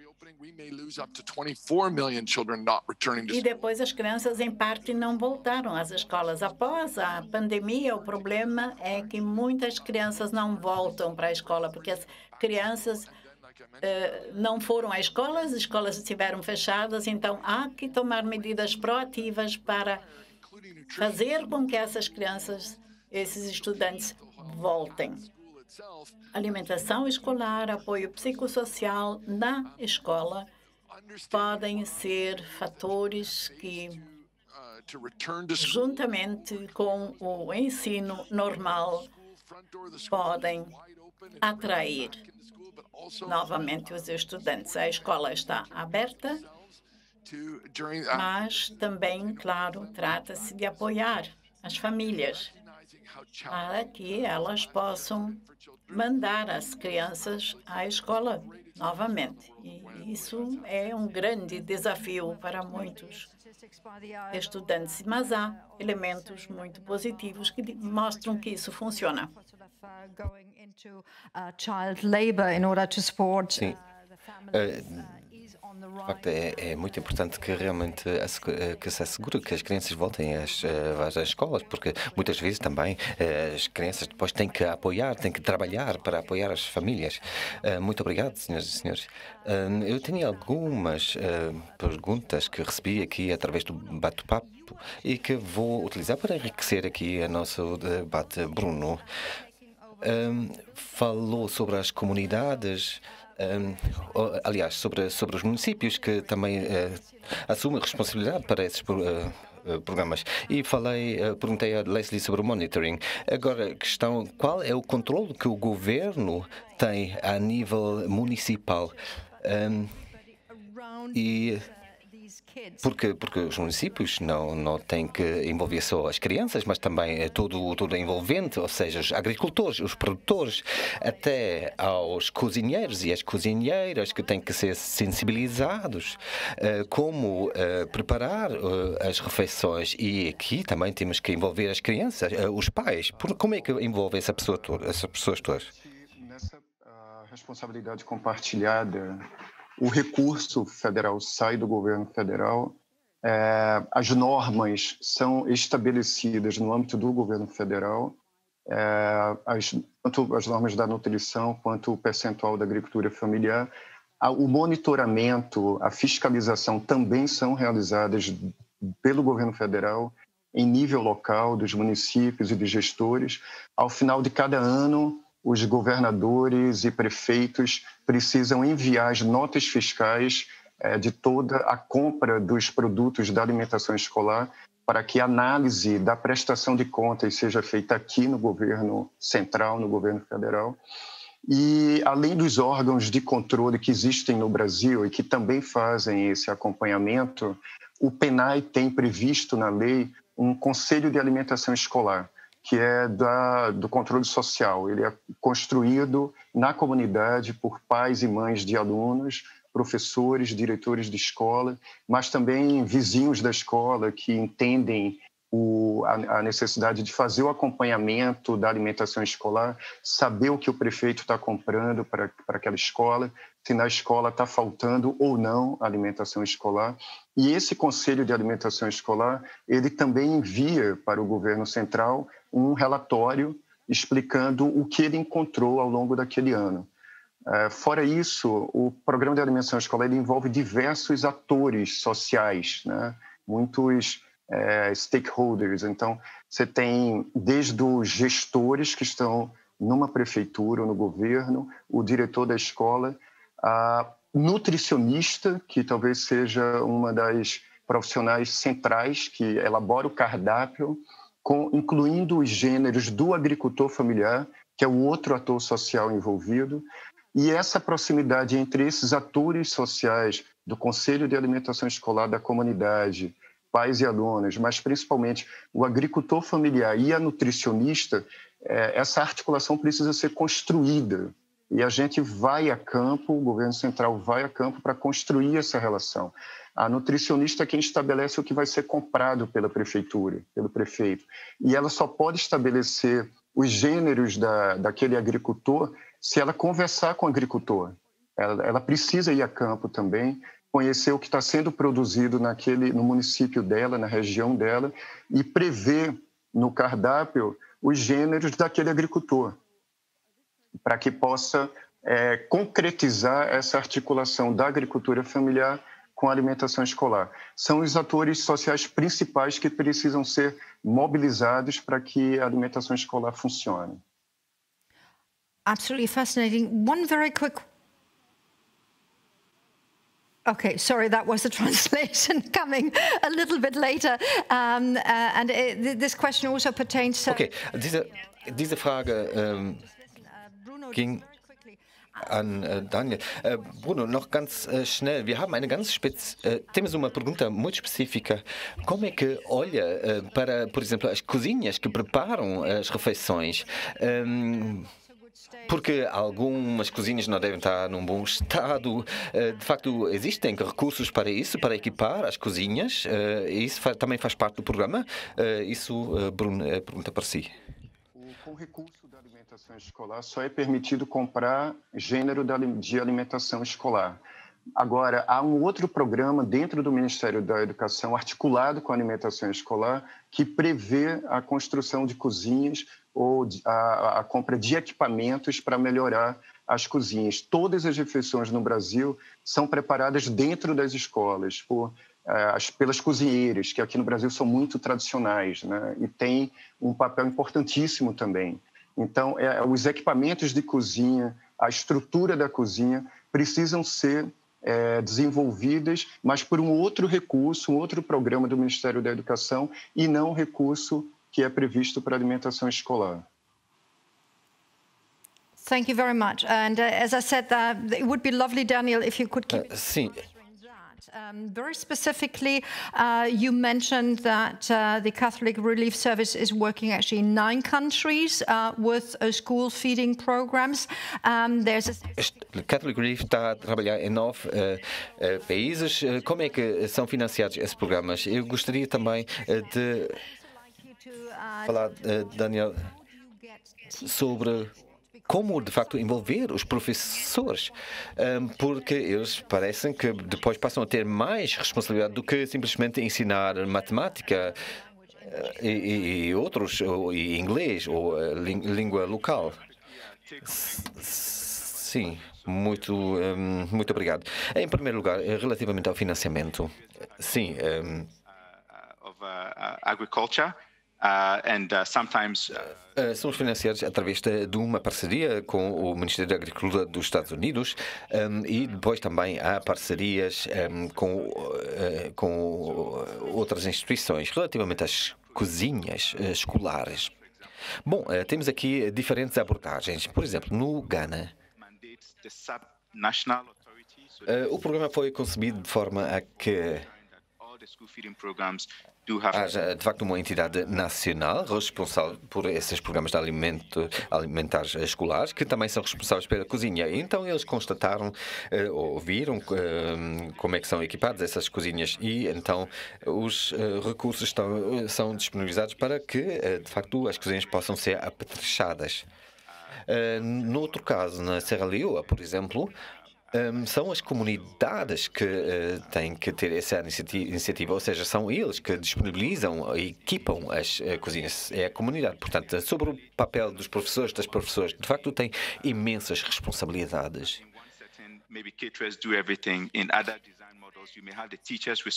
E depois as crianças, em parte, não voltaram às escolas. Após a pandemia, o problema é que muitas crianças não voltam para a escola, porque as crianças não foram à escola, as escolas estiveram fechadas, então há que tomar medidas proativas para fazer com que essas crianças, esses estudantes, voltem. Alimentação escolar, apoio psicossocial na escola podem ser fatores que, juntamente com o ensino normal, podem atrair novamente os estudantes. A escola está aberta, mas também, claro, trata-se de apoiar as famílias para que elas possam mandar as crianças à escola novamente. E isso é um grande desafio para muitos estudantes, mas há elementos muito positivos que mostram que isso funciona. Sim. De facto, é muito importante que realmente que se assegure que as crianças voltem às escolas, porque muitas vezes também as crianças depois têm que apoiar, têm que trabalhar para apoiar as famílias. Muito obrigado, senhoras e senhores. Eu tenho algumas perguntas que recebi aqui através do bate-papo e que vou utilizar para enriquecer aqui o nosso debate. Bruno falou sobre as comunidades. Aliás, sobre os municípios que também assumem responsabilidade para esses programas. E perguntei a Leslie sobre o monitoring. Agora, a questão, qual é o controle que o governo tem a nível municipal? Porque os municípios não têm que envolver só as crianças, mas também todo envolvente, ou seja, os agricultores, os produtores, até aos cozinheiros e as cozinheiras que têm que ser sensibilizados, como preparar as refeições. E aqui também temos que envolver as crianças, os pais. Como é que envolve essas pessoas todas? Nessa responsabilidade compartilhada, o recurso federal sai do governo federal, as normas são estabelecidas no âmbito do governo federal, tanto as normas da nutrição quanto o percentual da agricultura familiar. O monitoramento, a fiscalização também são realizadas pelo governo federal em nível local, dos municípios e dos gestores. Ao final de cada ano, os governadores e prefeitos precisam enviar as notas fiscais de toda a compra dos produtos da alimentação escolar para que a análise da prestação de contas seja feita aqui no governo central, no governo federal. E, além dos órgãos de controle que existem no Brasil e que também fazem esse acompanhamento, o PNAE tem previsto na lei um Conselho de Alimentação Escolar, que é do controle social. Ele é construído na comunidade por pais e mães de alunos, professores, diretores de escola, mas também vizinhos da escola que entendem a necessidade de fazer o acompanhamento da alimentação escolar, saber o que o prefeito está comprando para aquela escola, se na escola está faltando ou não alimentação escolar. E esse Conselho de Alimentação Escolar, ele também envia para o governo central um relatório explicando o que ele encontrou ao longo daquele ano. Fora isso, o Programa de Alimentação Escolar ele envolve diversos atores sociais, né? Muitos stakeholders. Então, você tem desde os gestores que estão numa prefeitura ou no governo, o diretor da escola, a nutricionista, que talvez seja uma das profissionais centrais que elabora o cardápio, incluindo os gêneros do agricultor familiar, que é o outro ator social envolvido. E essa proximidade entre esses atores sociais do Conselho de Alimentação Escolar da comunidade, pais e alunos, mas principalmente o agricultor familiar e a nutricionista, essa articulação precisa ser construída. E a gente vai a campo, o governo central vai a campo para construir essa relação. A nutricionista é quem estabelece o que vai ser comprado pela prefeitura, pelo prefeito. E ela só pode estabelecer os gêneros daquele agricultor se ela conversar com o agricultor. Ela precisa ir a campo também, conhecer o que está sendo produzido no município dela, na região dela, e prever no cardápio os gêneros daquele agricultor, para que possa concretizar essa articulação da agricultura familiar com a alimentação escolar. São os atores sociais principais que precisam ser mobilizados para que a alimentação escolar funcione. Absolutely fascinating. One very quick... Okay, sorry, that was the translation coming a little bit later. This question also pertains to... Okay, diese Frage ging an Daniel. Bruno, noch ganz schnell. Wir haben temos uma pergunta muito específica. Como é que olha para, por exemplo, as cozinhas que preparam as refeições? Porque algumas cozinhas não devem estar num bom estado. De facto, existem recursos para isso, para equipar as cozinhas? Isso também faz parte do programa? Bruno, pergunta para si. Com o recurso da alimentação escolar, só é permitido comprar gênero de alimentação escolar. Agora, há um outro programa dentro do Ministério da Educação, articulado com a alimentação escolar, que prevê a construção de cozinhas ou a compra de equipamentos para melhorar as cozinhas. Todas as refeições no Brasil são preparadas dentro das escolas, pelas cozinheiras, que aqui no Brasil são muito tradicionais, né? E têm um papel importantíssimo também. Então, os equipamentos de cozinha, a estrutura da cozinha precisam ser desenvolvidas, mas por um outro recurso, um outro programa do Ministério da Educação e não o recurso que é previsto para a alimentação escolar. Thank you very much. And as I said, it would be lovely, Daniel, if you could keep... Sim. Very specifically, you mentioned that the Catholic Relief Service is working actually in 9 countries with school feeding programs. Catholic Relief está a trabalhar em 9 países. Como é que são financiados esses programas? Eu gostaria também de falar, Daniel, sobre como, de facto, envolver os professores, porque eles parecem que depois passam a ter mais responsabilidade do que simplesmente ensinar matemática e outros, e inglês ou língua local. Sim, muito obrigado. Em primeiro lugar, relativamente ao financiamento, sim. Agriculture. Somos financiados através de uma parceria com o Ministério da Agricultura dos Estados Unidos e depois também há parcerias com outras instituições relativamente às cozinhas escolares. Bom, temos aqui diferentes abordagens. Por exemplo, no Ghana, o programa foi concebido de forma a que haja, de facto, uma entidade nacional responsável por esses programas de alimentares escolares, que também são responsáveis pela cozinha. Então, eles constataram, ou viram como é que são equipadas essas cozinhas e, então, os recursos são disponibilizados para que, de facto, as cozinhas possam ser apetrechadas. No outro caso, na Serra Leoa, por exemplo, são as comunidades que têm que ter essa iniciativa, ou seja, são eles que disponibilizam e equipam as cozinhas. É a comunidade. Portanto, sobre o papel dos professores, das professoras, de facto, têm imensas responsabilidades.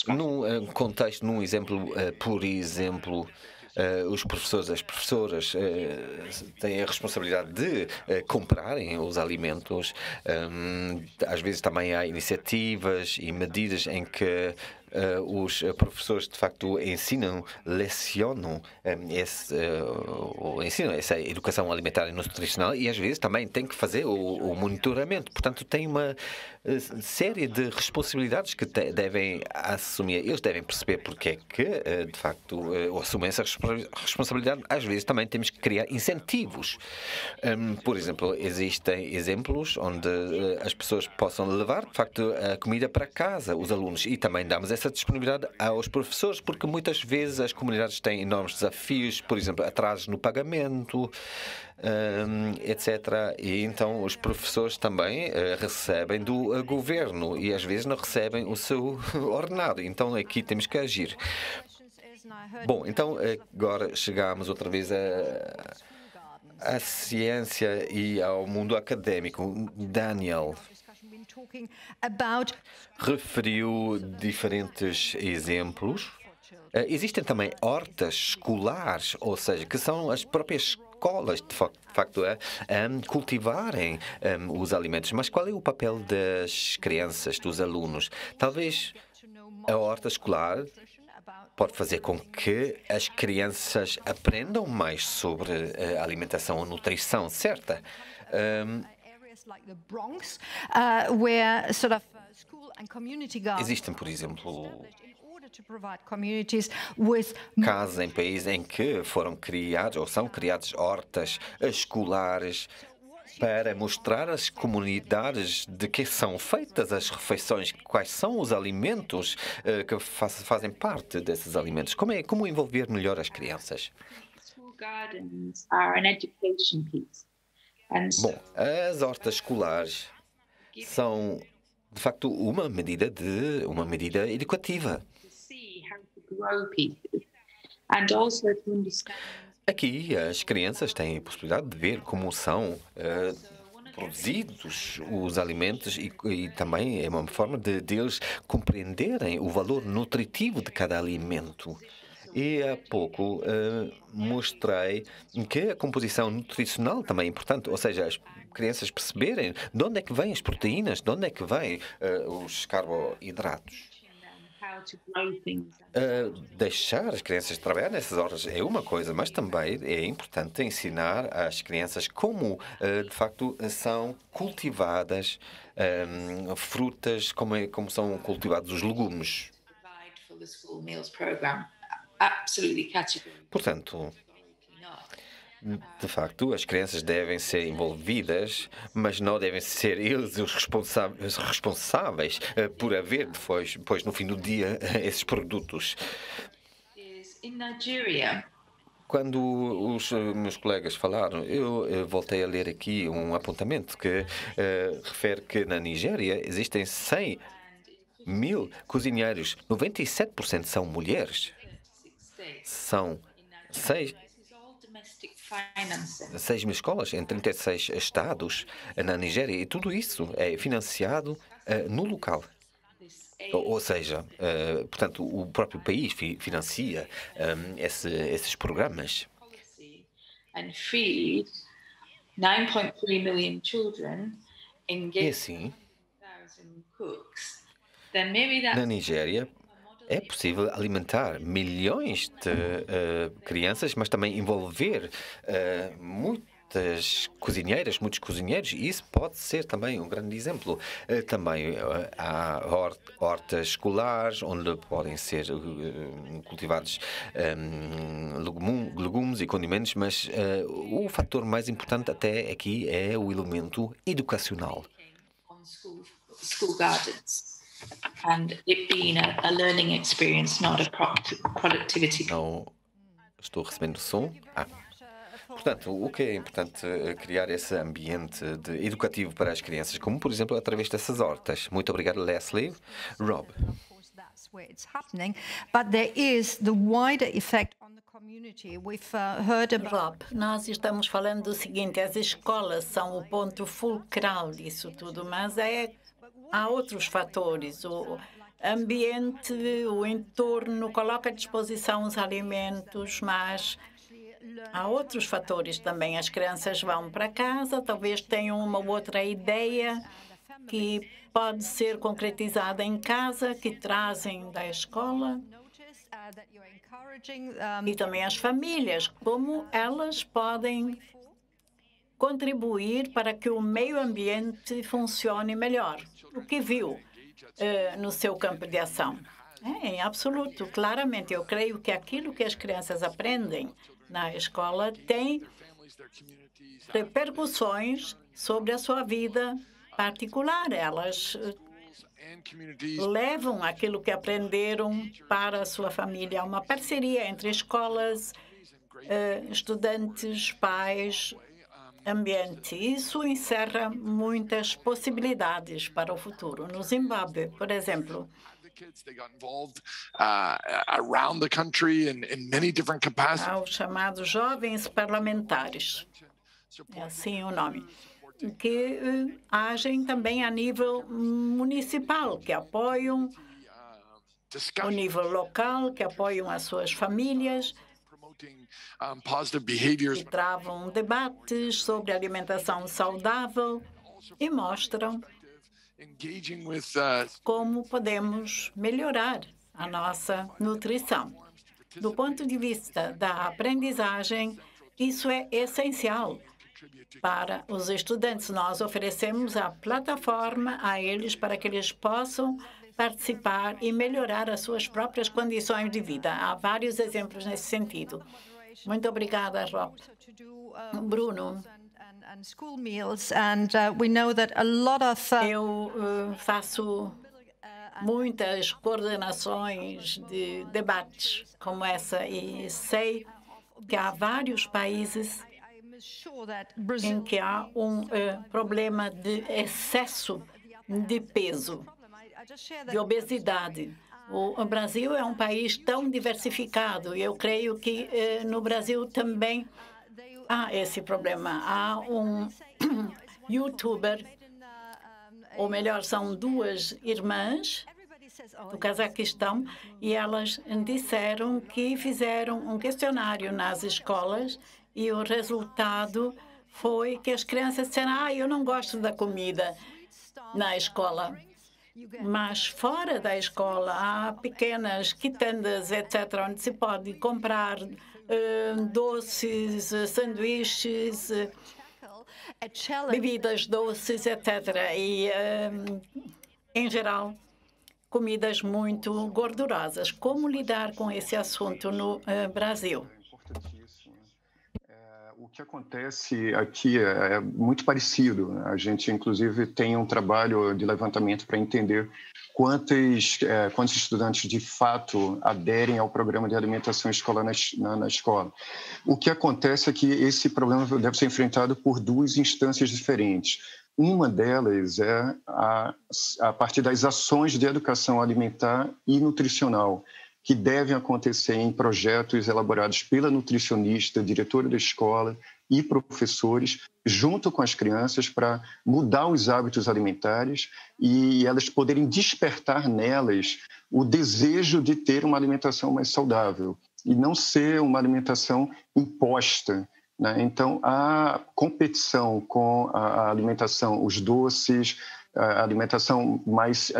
Num contexto, num exemplo, por exemplo, os professores, as professoras têm a responsabilidade de comprarem os alimentos. Às vezes também há iniciativas e medidas em que os professores, de facto, lecionam essa educação alimentar e nutricional e, às vezes, também têm que fazer o monitoramento. Portanto, tem uma série de responsabilidades que devem assumir. Eles devem perceber porque é que, de facto, assumem essa responsabilidade. Às vezes, também temos que criar incentivos. Por exemplo, existem exemplos onde as pessoas possam levar, de facto, a comida para casa, os alunos, e também damos essa disponibilidade aos professores, porque muitas vezes as comunidades têm enormes desafios, por exemplo, atrasos no pagamento, etc. E então os professores também recebem do governo e às vezes não recebem o seu ordenado. Então aqui temos que agir. Bom, então agora chegamos outra vez à ciência e ao mundo académico. Daniel referiu diferentes exemplos. Existem também hortas escolares, ou seja, que são as próprias escolas, de facto, a cultivarem os alimentos. Mas qual é o papel das crianças, dos alunos? Talvez a horta escolar pode fazer com que as crianças aprendam mais sobre a alimentação ou nutrição certa. Existem, por exemplo, casos em países em que foram criados ou são criadas hortas escolares para mostrar às comunidades de que são feitas as refeições, quais são os alimentos que fazem parte desses alimentos. Como envolver melhor as crianças? Bom, as hortas escolares são, de facto, uma medida educativa. Aqui as crianças têm a possibilidade de ver como são produzidos os alimentos e também é uma forma de eles compreenderem o valor nutritivo de cada alimento. E há pouco mostrei que a composição nutricional também é importante, ou seja, as crianças perceberem de onde é que vêm as proteínas, de onde é que vêm os carboidratos. Deixar as crianças trabalhar nessas horas é uma coisa, mas também é importante ensinar às crianças como, de facto, são cultivadas frutas, como são cultivados os legumes. Portanto, de facto, as crianças devem ser envolvidas, mas não devem ser eles os responsáveis por haver, depois, no fim do dia, esses produtos. Quando os meus colegas falaram, eu voltei a ler aqui um apontamento que refere que na Nigéria existem 100 mil cozinheiros, 97% são mulheres. São 6 mil escolas em 36 estados na Nigéria e tudo isso é financiado no local. Ou seja, portanto, o próprio país financia esses programas. And feed 9.3 million children and E get assim, 1,000 cooks, then maybe na that's Nigéria, é possível alimentar milhões de crianças, mas também envolver muitas cozinheiras, muitos cozinheiros, e isso pode ser também um grande exemplo. Também há hortas escolares, onde podem ser cultivados legumes e condimentos, mas o fator mais importante até aqui é o elemento educacional. on school gardens and it being a learning experience, not a productivity. Não estou recebendo som. Portanto, o que é importante criar esse ambiente educativo para as crianças, como, por exemplo, através dessas hortas. Muito obrigado, Leslie. Rob. Where it's happening, but there is the wider effect on the community. We've heard about. Rob, nós estamos falando do seguinte: as escolas são o ponto fulcral disso tudo, mas há outros fatores. O ambiente, o entorno coloca à disposição os alimentos, mas há outros fatores também. As crianças vão para casa, talvez tenham uma outra ideia que pode ser concretizada em casa, que trazem da escola. E também as famílias, como elas podem contribuir para que o meio ambiente funcione melhor. O que viu no seu campo de ação? Em absoluto, claramente. Eu creio que aquilo que as crianças aprendem na escola tem repercussões sobre a sua vida particular. Elas levam aquilo que aprenderam para a sua família. Há uma parceria entre escolas, estudantes, pais, ambiente. Isso encerra muitas possibilidades para o futuro. No Zimbábue, por exemplo, há os chamados jovens parlamentares, é assim o nome, que agem também a nível municipal, que apoiam o nível local, que apoiam as suas famílias, que travam debates sobre alimentação saudável e mostram como podemos melhorar a nossa nutrição. Do ponto de vista da aprendizagem, isso é essencial para os estudantes. Nós oferecemos a plataforma a eles para que eles possam participar e melhorar as suas próprias condições de vida. Há vários exemplos nesse sentido. Muito obrigada, Rob. Bruno. Eu faço muitas coordenações de debates como essa e sei que há vários países em que há um problema de excesso de peso, de obesidade. O Brasil é um país tão diversificado e eu creio que no Brasil também há esse problema. Há um youtuber, ou melhor, são duas irmãs do Cazaquistão, e elas disseram que fizeram um questionário nas escolas e o resultado foi que as crianças disseram: eu não gosto da comida na escola. Mas fora da escola há pequenas quitandas, etc., onde se pode comprar doces, sanduíches, bebidas doces, etc. E, em geral, comidas muito gordurosas. Como lidar com esse assunto no Brasil? O que acontece aqui é muito parecido. A gente, inclusive, tem um trabalho de levantamento para entender quantos estudantes, de fato, aderem ao programa de alimentação escolar na escola. O que acontece é que esse problema deve ser enfrentado por duas instâncias diferentes. Uma delas é a partir das ações de educação alimentar e nutricional, que devem acontecer em projetos elaborados pela nutricionista, diretora da escola e professores, junto com as crianças, para mudar os hábitos alimentares e elas poderem despertar nelas o desejo de ter uma alimentação mais saudável e não ser uma alimentação imposta, né? Então, a competição com a alimentação, os doces, a alimentação mais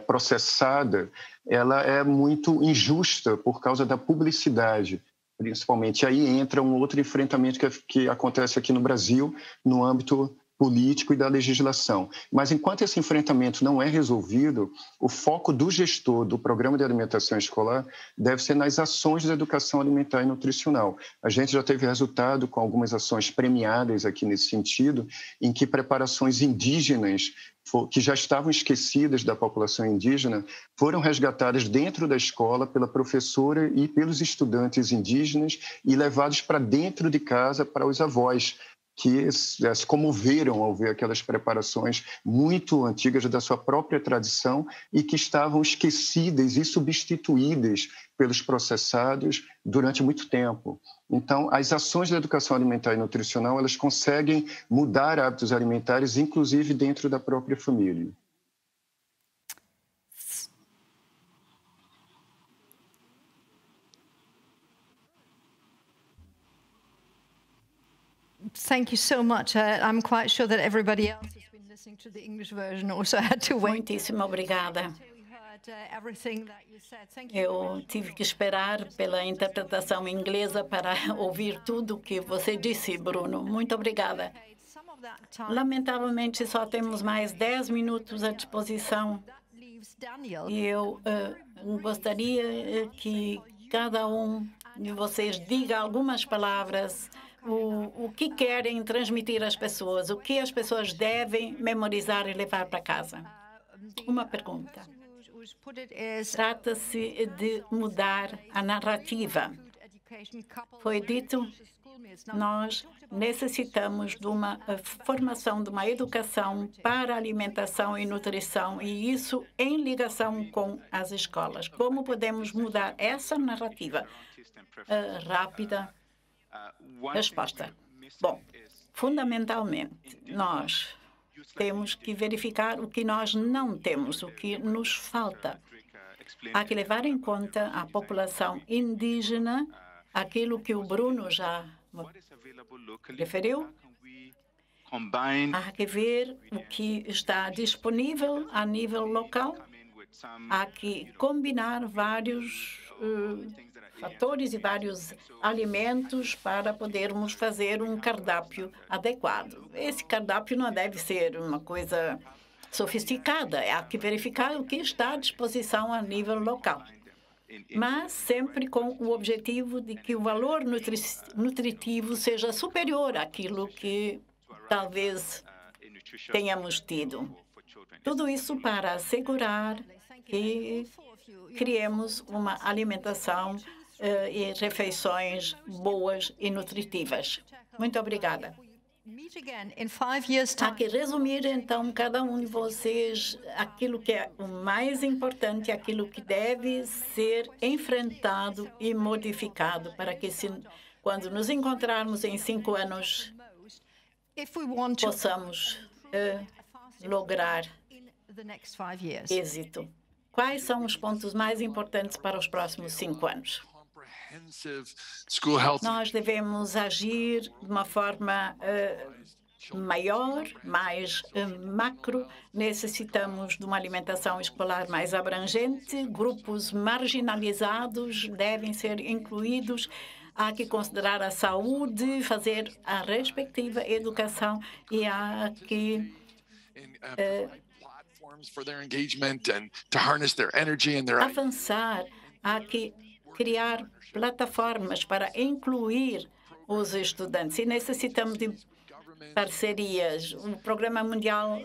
processada, ela é muito injusta por causa da publicidade, principalmente. Aí entra um outro enfrentamento que acontece aqui no Brasil, no âmbito político e da legislação. Mas enquanto esse enfrentamento não é resolvido, o foco do gestor do programa de alimentação escolar deve ser nas ações de educação alimentar e nutricional. A gente já teve resultado com algumas ações premiadas aqui nesse sentido, em que preparações indígenas que já estavam esquecidas da população indígena foram resgatadas dentro da escola pela professora e pelos estudantes indígenas e levados para dentro de casa para os avós, que se comoveram ao ver aquelas preparações muito antigas da sua própria tradição e que estavam esquecidas e substituídas pelos processados durante muito tempo. Então, as ações da educação alimentar e nutricional, elas conseguem mudar hábitos alimentares, inclusive dentro da própria família. Thank you so much. I'm quite sure that everybody else who's been listening to the English version also had to wait. Muitíssimo obrigada. Eu tive que esperar pela interpretação inglesa para ouvir tudo o que você disse, Bruno. Muito obrigada. Lamentavelmente, só temos mais 10 minutos à disposição. E eu gostaria que cada um de vocês diga algumas palavras, o que querem transmitir às pessoas, o que as pessoas devem memorizar e levar para casa. Uma pergunta. Trata-se de mudar a narrativa. Foi dito, nós necessitamos de uma formação, de uma educação para alimentação e nutrição, e isso em ligação com as escolas. Como podemos mudar essa narrativa? Rápida resposta. Bom, fundamentalmente, nós temos que verificar o que nós não temos, o que nos falta. Há que levar em conta a população indígena, aquilo que o Bruno já referiu. Há que ver o que está disponível a nível local. Há que combinar vários fatores e vários alimentos para podermos fazer um cardápio adequado.Esse cardápio não deve ser uma coisa sofisticada, há que verificar o que está à disposição a nível local, mas sempre com o objetivo de que o valor nutritivo seja superior àquilo que talvez tenhamos tido. Tudo isso para assegurar que criemos uma alimentação e refeições boas e nutritivas. Muito obrigada. Há que resumir, então, cada um de vocês aquilo que é o mais importante, aquilo que deve ser enfrentado e modificado para que, quando nos encontrarmos em 5 anos, possamos lograr êxito. Quais são os pontos mais importantes para os próximos 5 anos? Nós devemos agir de uma forma maior, mais macro. Necessitamos de uma alimentação escolar mais abrangente. Grupos marginalizados devem ser incluídos. Há que considerar a saúde, fazer a respectiva educação e há que avançar, há que criar plataformas para incluir os estudantes. E necessitamos de parcerias. O Programa Mundial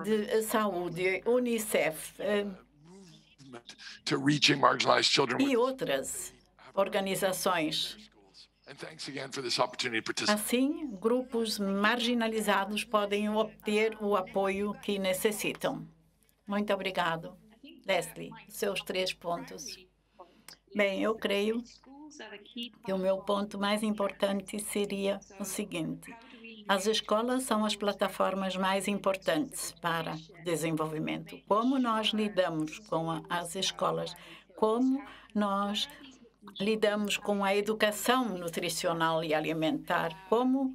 de Saúde, Unicef e outras organizações. Assim, grupos marginalizados podem obter o apoio que necessitam. Muito obrigado. Leslie, seus 3 pontos. Bem, eu creio que o meu ponto mais importante seria o seguinte: as escolas são as plataformas mais importantes para o desenvolvimento. Como nós lidamos com as escolas? Como nós lidamos com a educação nutricional e alimentar? Como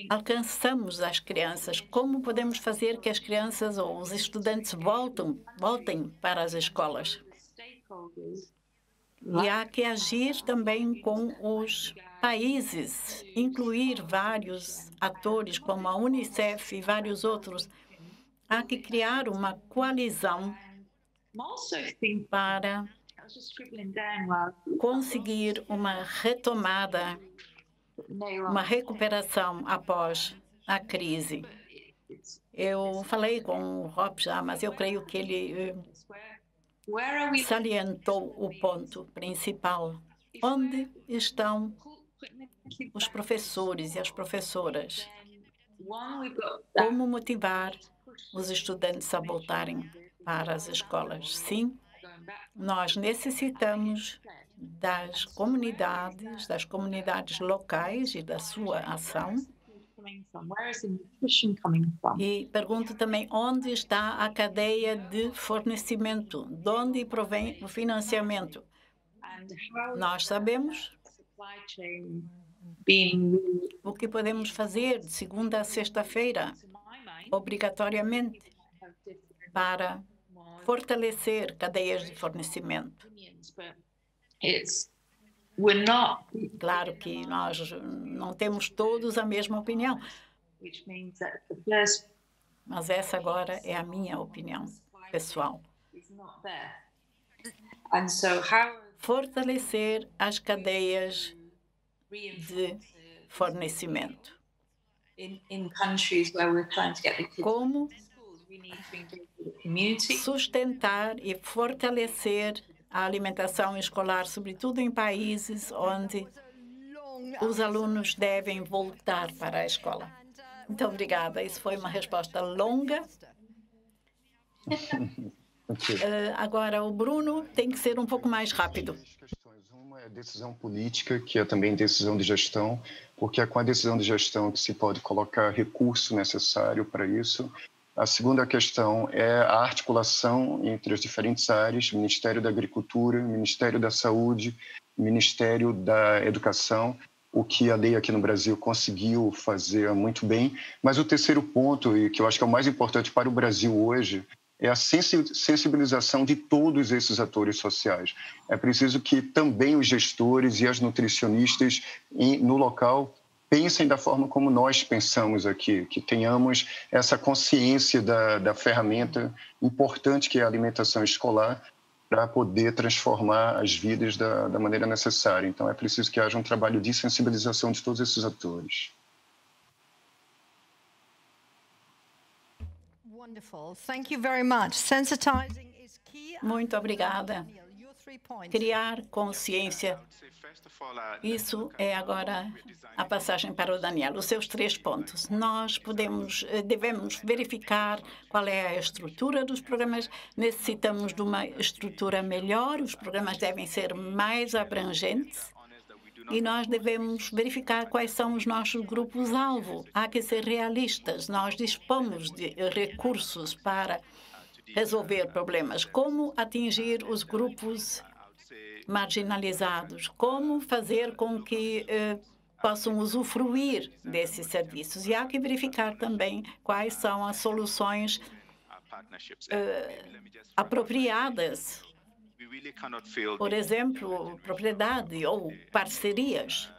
alcançamos as crianças? Como podemos fazer que as crianças ou os estudantes voltem para as escolas? E há que agir também com os países, incluir vários atores, como a Unicef e vários outros. Há que criar uma coalizão para conseguir uma retomada, uma recuperação após a crise. Eu falei com o Rob já, mas eu creio que ele salientou o ponto principal. Onde estão os professores e as professoras? Como motivar os estudantes a voltarem para as escolas? Sim, nós necessitamos das comunidades locais e da sua ação. E pergunto também onde está a cadeia de fornecimento, de onde provém o financiamento. Nós sabemos o que podemos fazer de segunda a sexta-feira, obrigatoriamente, para fortalecer cadeias de fornecimento. Claro que nós não temos todos a mesma opinião, mas essa agora é a minha opinião pessoal. Fortalecer as cadeias de fornecimento. Como sustentar e fortalecer a alimentação escolar, sobretudo em países onde os alunos devem voltar para a escola. Muito obrigada. Isso foi uma resposta longa. Agora, o Bruno tem que ser um pouco mais rápido. Uma é decisão política, que é também decisão de gestão, porque é com a decisão de gestão que se pode colocar recurso necessário para isso. A segunda questão é a articulação entre as diferentes áreas, Ministério da Agricultura, Ministério da Saúde, Ministério da Educação, o que a lei aqui no Brasil conseguiu fazer muito bem. Mas o terceiro ponto, e que eu acho que é o mais importante para o Brasil hoje, é a sensibilização de todos esses atores sociais. É preciso que também os gestores e as nutricionistas no local pensem da forma como nós pensamos aqui, que tenhamos essa consciência da ferramenta importante que é a alimentação escolar para poder transformar as vidas da maneira necessária. Então, é preciso que haja um trabalho de sensibilização de todos esses atores. Wonderful. Thank you very much. Sensitizing is key. Muito obrigada. Criar consciência. Isso é agora a passagem para o Daniel. Os seus 3 pontos. Nós devemos verificar qual é a estrutura dos programas. Necessitamos de uma estrutura melhor. Os programas devem ser mais abrangentes. E nós devemos verificar quais são os nossos grupos-alvo. Há que ser realistas. Nós dispomos de recursos para resolver problemas. Como atingir os grupos marginalizados? Como fazer com que possam usufruir desses serviços? E há que verificar também quais são as soluções apropriadas. Por exemplo, propriedade ou parcerias.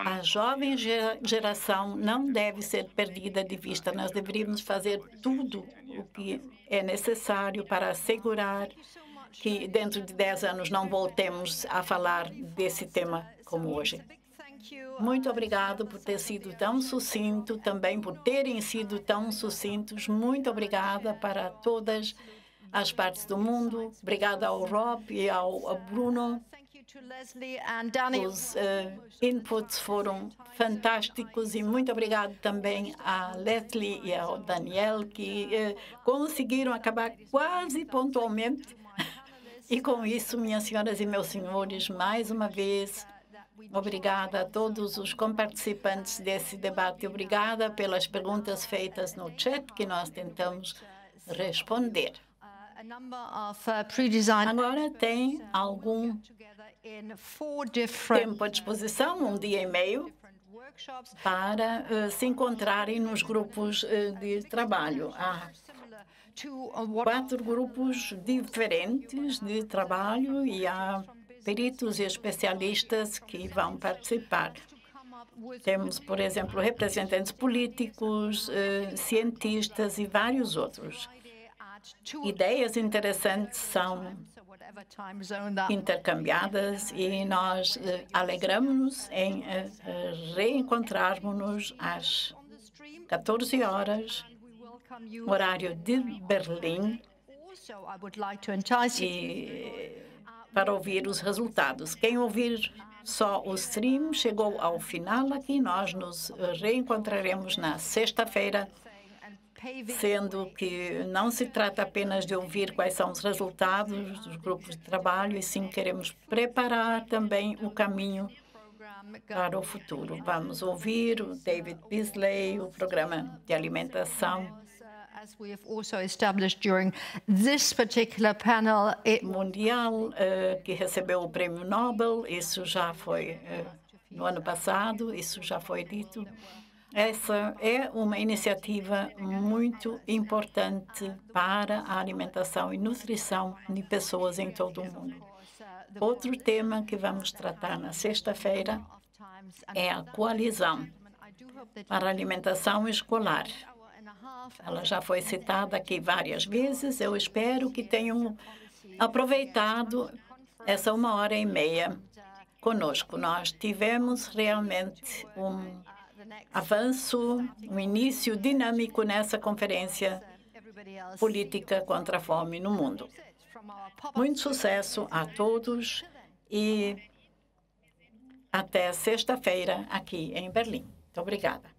A jovem geração não deve ser perdida de vista. Nós deveríamos fazer tudo o que é necessário para assegurar que dentro de 10 anos não voltemos a falar desse tema como hoje. Muito obrigado por ter sido tão sucinto, também por terem sido tão sucintos. Muito obrigada para todas as partes do mundo. Obrigada ao Rob e ao Bruno. Os inputs foram fantásticos e muito obrigado também a Leslie e ao Daniel, que conseguiram acabar quase pontualmente. E com isso, minhas senhoras e meus senhores, mais uma vez, obrigada a todos os participantes desse debate. Obrigada pelas perguntas feitas no chat que nós tentamos responder. Agora tem algum tempo à disposição, um dia e meio, para se encontrarem nos grupos de trabalho. Há 4 grupos diferentes de trabalho e há peritos e especialistas que vão participar. Temos, por exemplo, representantes políticos, cientistas e vários outros. Ideias interessantes são intercambiadas e nós alegramos-nos em reencontrarmos-nos às 14 horas, horário de Berlim, e para ouvir os resultados. Quem ouvir só o stream chegou ao final aqui. Nós nos reencontraremos na sexta-feira, sendo que não se trata apenas de ouvir quais são os resultados dos grupos de trabalho, e sim queremos preparar também o caminho para o futuro. Vamos ouvir o David Beasley, o programa de alimentação mundial, que recebeu o Prêmio Nobel. Isso já foi no ano passado, isso já foi dito. Essa é uma iniciativa muito importante para a alimentação e nutrição de pessoas em todo o mundo. Outro tema que vamos tratar na sexta-feira é a coalizão para a alimentação escolar. Ela já foi citada aqui várias vezes. Eu espero que tenham aproveitado essa 1h30 conosco. Nós tivemos realmente um avanço, um início dinâmico nessa conferência política contra a fome no mundo. Muito sucesso a todos e até sexta-feira aqui em Berlim. Muito obrigada.